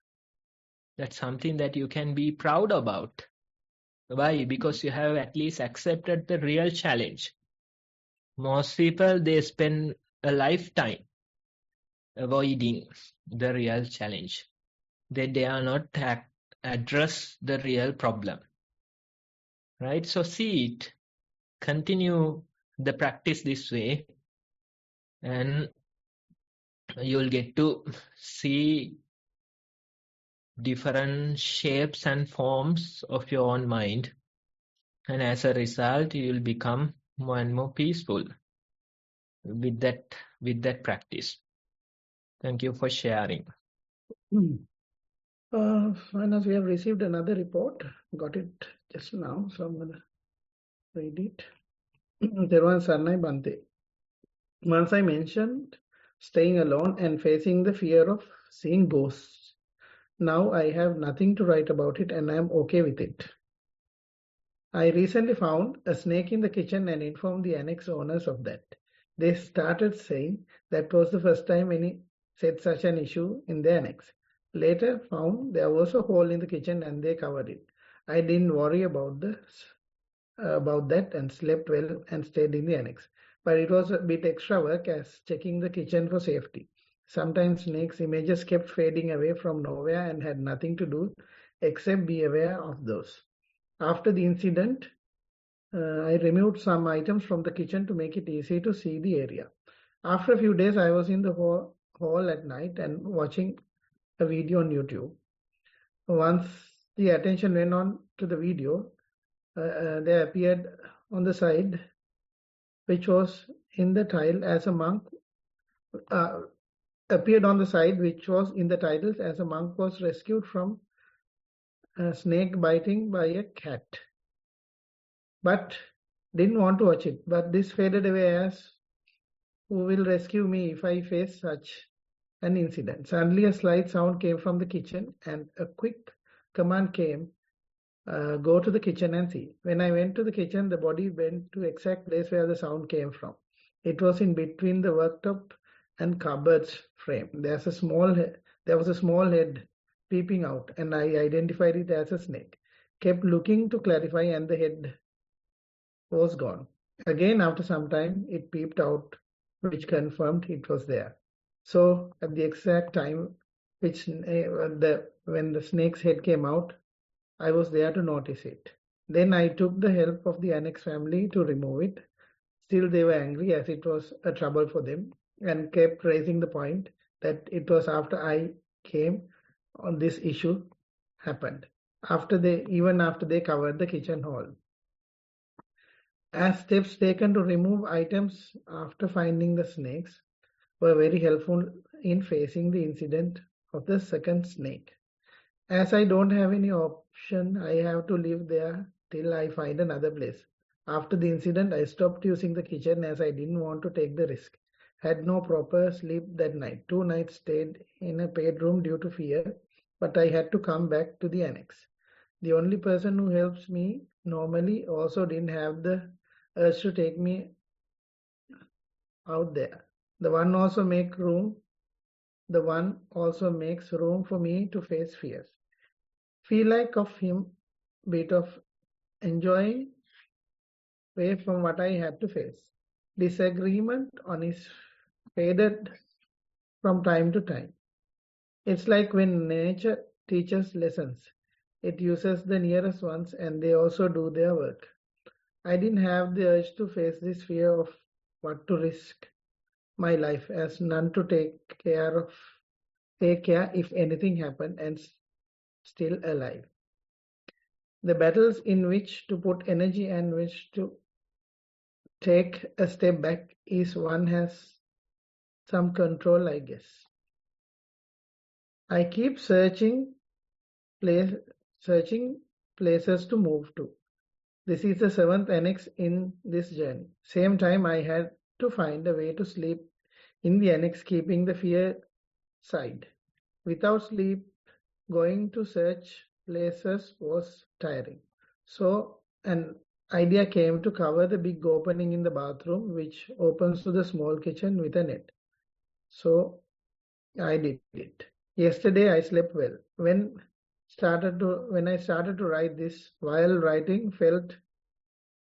That's something that you can be proud about. Why? Because you have at least accepted the real challenge. Most people, they spend a lifetime avoiding the real challenge. They dare not address the real problem. Right? So see it. Continue the practice this way, and you'll get to see different shapes and forms of your own mind, and as a result you'll become more and more peaceful with that practice. Thank you for sharing. Manas, we have received another report, got it just now, so I'm going to read it. There was Sarnai Bante. Once I mentioned staying alone and facing the fear of seeing ghosts. Now I have nothing to write about it and I am okay with it. I recently found a snake in the kitchen and informed the annex owners of that. They started saying that was the first time any said such an issue in the annex. Later found there was a hole in the kitchen and they covered it. I didn't worry about that and slept well and stayed in the annex. But it was a bit extra work as checking the kitchen for safety. Sometimes snakes' images kept fading away from nowhere and had nothing to do except be aware of those. After the incident, I removed some items from the kitchen to make it easy to see the area. After a few days, I was in the hall at night and watching a video on YouTube. Once the attention went on to the video, there appeared on the side, which was in the tile, as a monk appeared on the side, which was in the titles as a monk was rescued from a snake biting by a cat. But didn't want to watch it. But this faded away as who will rescue me if I face such an incident. Suddenly a slight sound came from the kitchen and a quick command came, go to the kitchen and see. When I went to the kitchen, the body went to exact place where the sound came from. It was in between the worktop and cupboard's frame. There was a small head peeping out, and I identified it as a snake. Kept looking to clarify, and the head was gone. Again, after some time, it peeped out, which confirmed it was there. So, at the exact time when the snake's head came out, I was there to notice it. Then I took the help of the annex family to remove it. Still, they were angry as it was a trouble for them and kept raising the point that it was after I came on this issue happened. Even after they covered the kitchen hall. As steps taken to remove items after finding the snakes were very helpful in facing the incident of the second snake. As I don't have any option, I have to live there till I find another place. After the incident, I stopped using the kitchen as I didn't want to take the risk. Had no proper sleep that night. 2 nights stayed in a paid room due to fear, but I had to come back to the annex. The only person who helps me normally also didn't have the urge to take me out there. The one also makes room for me to face fears. Feel like of him, bit of enjoying away from what I had to face. Disagreement on his faded from time to time. It's like when nature teaches lessons. It uses the nearest ones and they also do their work. I didn't have the urge to face this fear of what to risk my life as none to take care if anything happened and still alive. The battles in which to put energy and which to take a step back is one has some control, I guess. I keep searching places to move to. This is the 7th annex in this journey. Same time I had to find a way to sleep in the annex, keeping the fear side. Without sleep, going to search places was tiring. So an idea came to cover the big opening in the bathroom, which opens to the small kitchen with a net. So I did it. Yesterday I slept well. When I started to write this, while writing, felt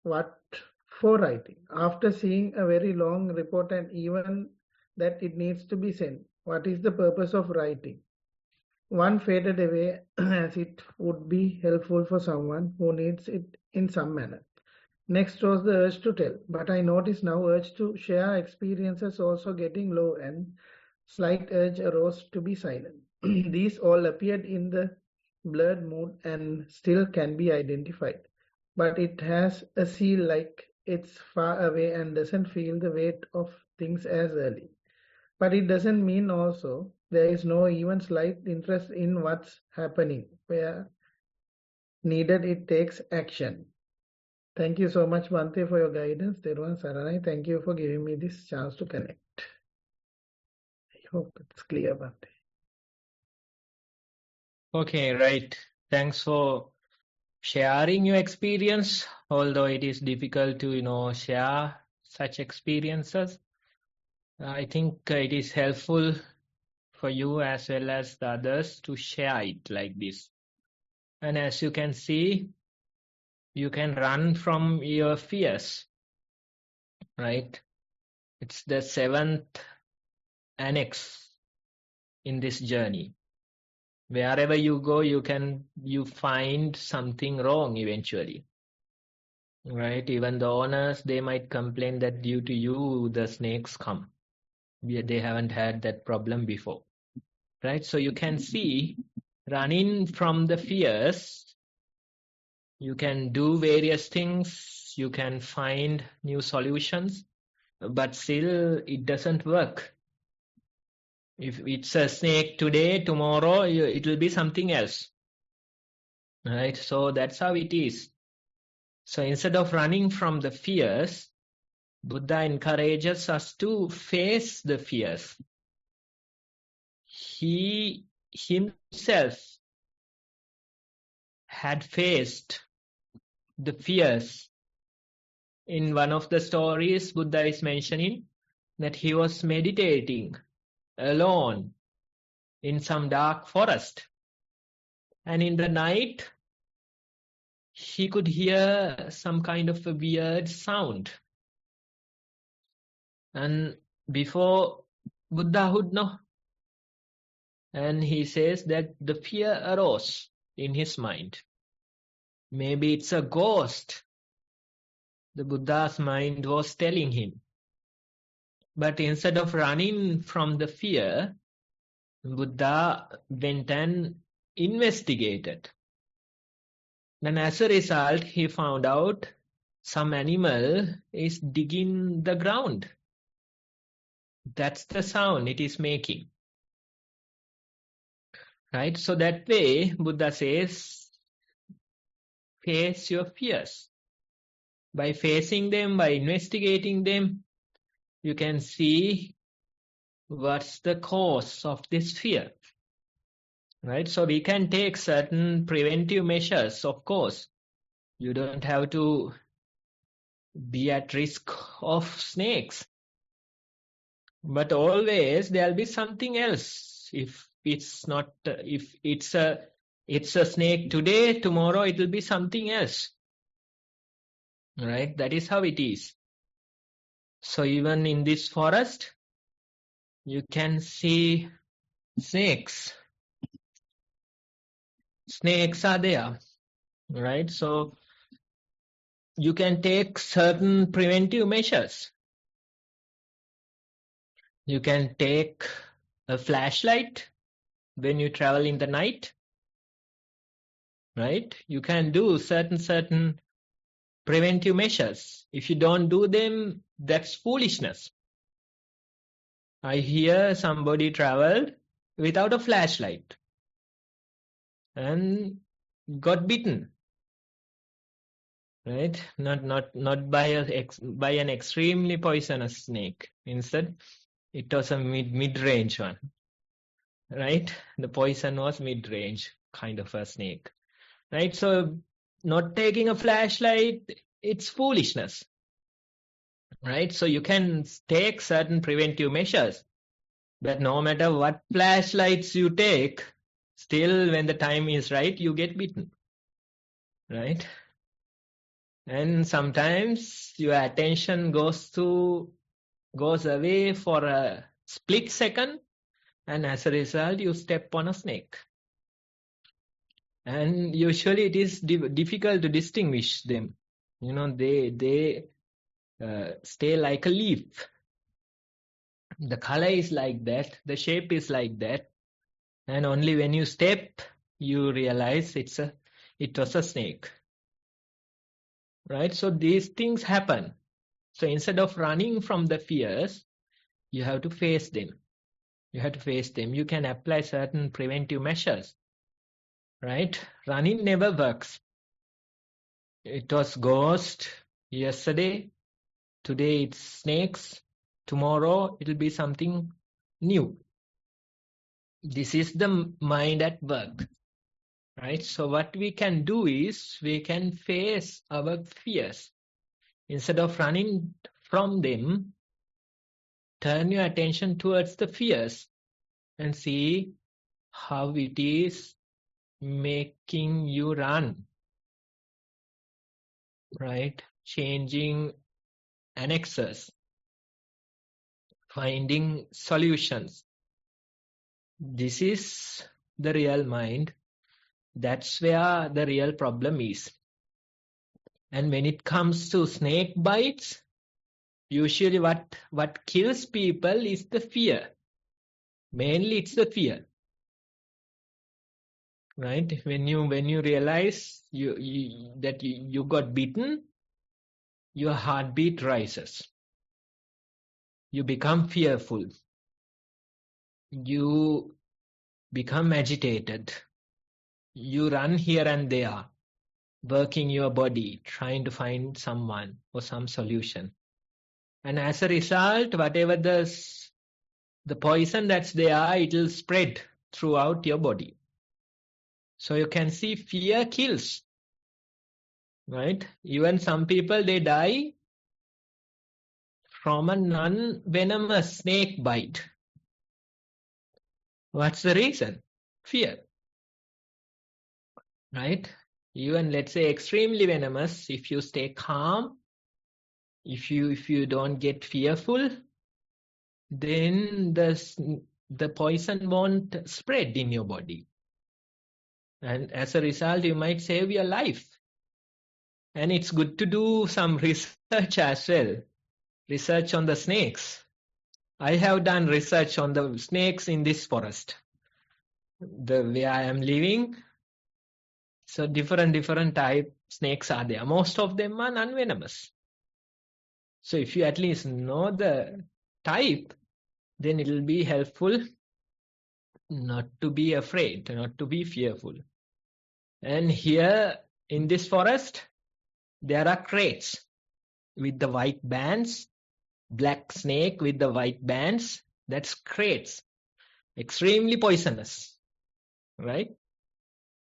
what for writing. After seeing a very long report and even that it needs to be sent, what is the purpose of writing? One faded away as it would be helpful for someone who needs it in some manner. Next was the urge to tell, but I notice now urge to share experiences also getting low and slight urge arose to be silent. These all appeared in the blurred mood and still can be identified, but it has a seal like it's far away and doesn't feel the weight of things as early. But it doesn't mean also there is no even slight interest in what's happening. Where needed, it takes action. Thank you so much, Bhante, for your guidance. Thero and Saranai, thank you for giving me this chance to connect. I hope it's clear, Bhante. Okay, right. Thanks for sharing your experience, although it is difficult to, share such experiences. I think it is helpful for you as well as the others to share it like this. And as you can see, you can run from your fears, right? It's the 7th annex in this journey. Wherever you go, you find something wrong eventually, right? Even the owners, they might complain that due to you, the snakes come. They haven't had that problem before, right? So you can see running from the fears, you can do various things, you can find new solutions, but still it doesn't work. If it's a snake today, tomorrow it will be something else. Right? So that's how it is. So instead of running from the fears, Buddha encourages us to face the fears. He himself had faced the fears. In one of the stories, Buddha is mentioning that he was meditating alone in some dark forest. And in the night, he could hear some kind of a weird sound. And before Buddhahood, no. And he says that the fear arose in his mind. Maybe it's a ghost, the Buddha's mind was telling him. But instead of running from the fear, Buddha went and investigated. Then as a result, he found out some animal is digging the ground. That's the sound it is making. Right? So that way, Buddha says, face your fears. By facing them, by investigating them, you can see what's the cause of this fear. Right? So we can take certain preventive measures, of course. You don't have to be at risk of snakes. But always there'll be something else. If it's a snake today, tomorrow it will be something else. Right? That is how it is. So even in this forest, you can see snakes. Snakes are there. Right? So you can take certain preventive measures. You can take a flashlight when you travel in the night. Right? You can do certain preventive measures. If you don't do them, that's foolishness. I hear somebody traveled without a flashlight and got bitten. Right? Not by an extremely poisonous snake. Instead, it was a mid-range one. Right? The poison was mid-range kind of a snake. Right? So not taking a flashlight, it's foolishness. Right? So you can take certain preventive measures, but no matter what flashlights you take, still when the time is right, you get bitten. Right? And sometimes your attention goes away for a split second, and as a result, you step on a snake. And usually it is difficult to distinguish them. You know, they stay like a leaf. The color is like that, the shape is like that, and only when you step, you realize it was a snake. Right? So these things happen. So instead of running from the fears, you have to face them. You have to face them. You can apply certain preventive measures. Right? Running never works. It was ghost yesterday. Today it's snakes. Tomorrow it will be something new. This is the mind at work. Right? So what we can do is we can face our fears. Instead of running from them, turn your attention towards the fears and see how it is making you run. Right? Changing annexes. Finding solutions. This is the real mind. That's where the real problem is. And when it comes to snake bites, usually what kills people is the fear. Mainly it's the fear. Right? When you realize that you got bitten, your heartbeat rises. You become fearful. you become agitated. You run here and there, working your body, trying to find someone or some solution. And as a result, whatever the poison that's there, it will spread throughout your body. So you can see fear kills, right? Even some people, they die from a non-venomous snake bite. What's the reason? Fear, right? Even let's say extremely venomous, if you stay calm, if you don't get fearful, then the poison won't spread in your body. And as a result, you might save your life. And it's good to do some research as well. Research on the snakes. I have done research on the snakes in this forest, where I am living. So different type snakes are there. Most of them are non-venomous. So if you at least know the type, then it will be helpful not to be afraid, not to be fearful. And here in this forest, there are crates with the white bands, black snake with the white bands. That's crates. Extremely poisonous, right?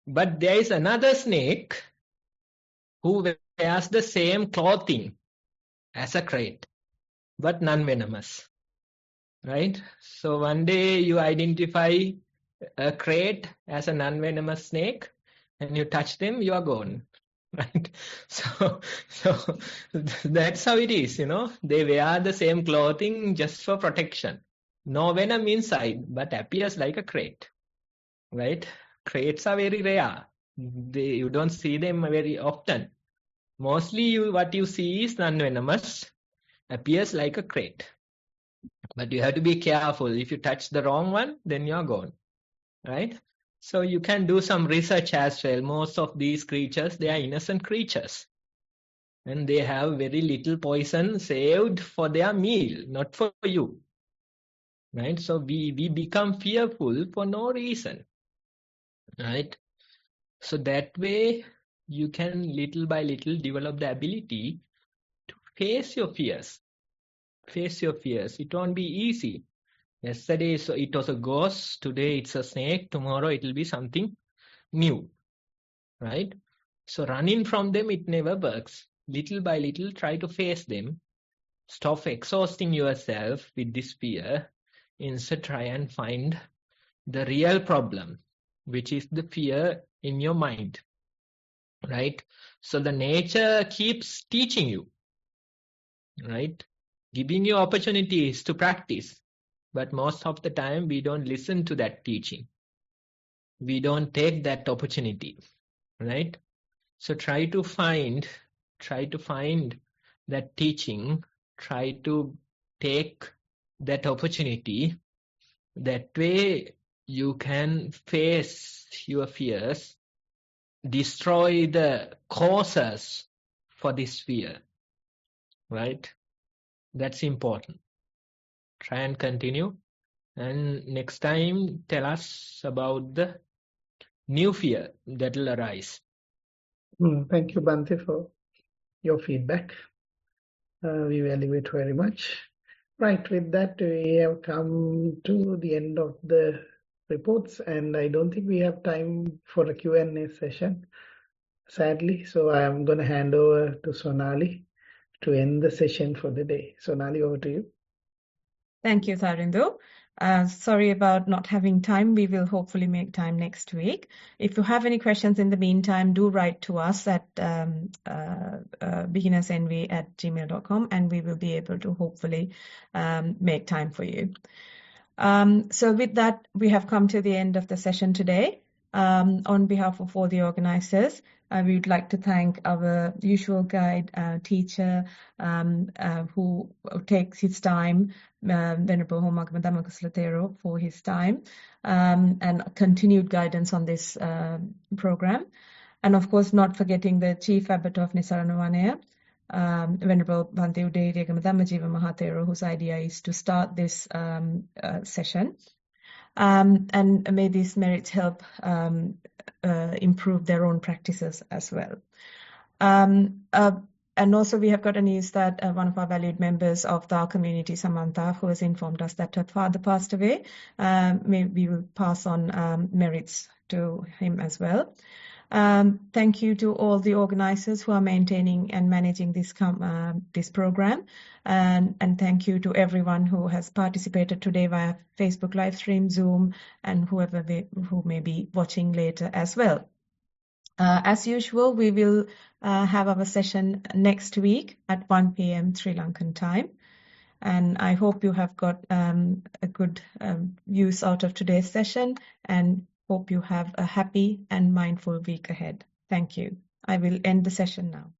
But there is another snake who wears the same clothing as a crate, but non-venomous, right? So one day you identify a crate as a non-venomous snake and you touch them, you are gone, right? So that's how it is, They wear the same clothing just for protection. No venom inside, but appears like a crate, right? Crates are very rare. You don't see them very often. Mostly what you see is non-venomous, appears like a crate. But you have to be careful. If you touch the wrong one, then you're gone, right? So you can do some research as well. Most of these creatures, they are innocent creatures. And they have very little poison saved for their meal, not for you, right? So we become fearful for no reason, right? So that way you can little by little develop the ability to face your fears. Face your fears. It won't be easy. Yesterday it was a ghost, today it's a snake, tomorrow it will be something new, right? So running from them, it never works. Little by little, try to face them. Stop exhausting yourself with this fear. Instead, try and find the real problem, which is the fear in your mind, right? So the nature keeps teaching you, right? Giving you opportunities to practice. But most of the time, we don't listen to that teaching. We don't take that opportunity, right? So try to find that teaching. Try to take that opportunity. That way, you can face your fears, destroy the causes for this fear, right? That's important. Try and continue. And next time, tell us about the new fear that will arise. Thank you, Bhante, for your feedback. We value it very much. Right, with that, we have come to the end of the reports, and I don't think we have time for a Q&A session, sadly. So I am going to hand over to Sonali to end the session for the day. Sonali, over to you. Thank you, Tharindu. Sorry about not having time. We will hopefully make time next week. If you have any questions in the meantime, do write to us at beginnersenvy@gmail.com, and we will be able to hopefully make time for you. So with that, we have come to the end of the session today. On behalf of all the organizers, we would like to thank our usual guide, teacher, who takes his time, Venerable Homagama Dhamma Kusala Thero, for his time, and continued guidance on this program. And of course, not forgetting the Chief Abbot of Nissarana Vanaya, Venerable Bhante Udayagama Dhammajiva Mahathero, whose idea is to start this session. And may these merits help improve their own practices as well. And also we have got a news that one of our valued members of our community, Samantha, who has informed us that her father passed away, we will pass on merits to him as well. Thank you to all the organizers who are maintaining and managing this program. And thank you to everyone who has participated today via Facebook live stream, Zoom, and who may be watching later as well. As usual, we will have our session next week at 1 p.m. Sri Lankan time. And I hope you have got a good use out of today's session, and hope you have a happy and mindful week ahead. Thank you. I will end the session now.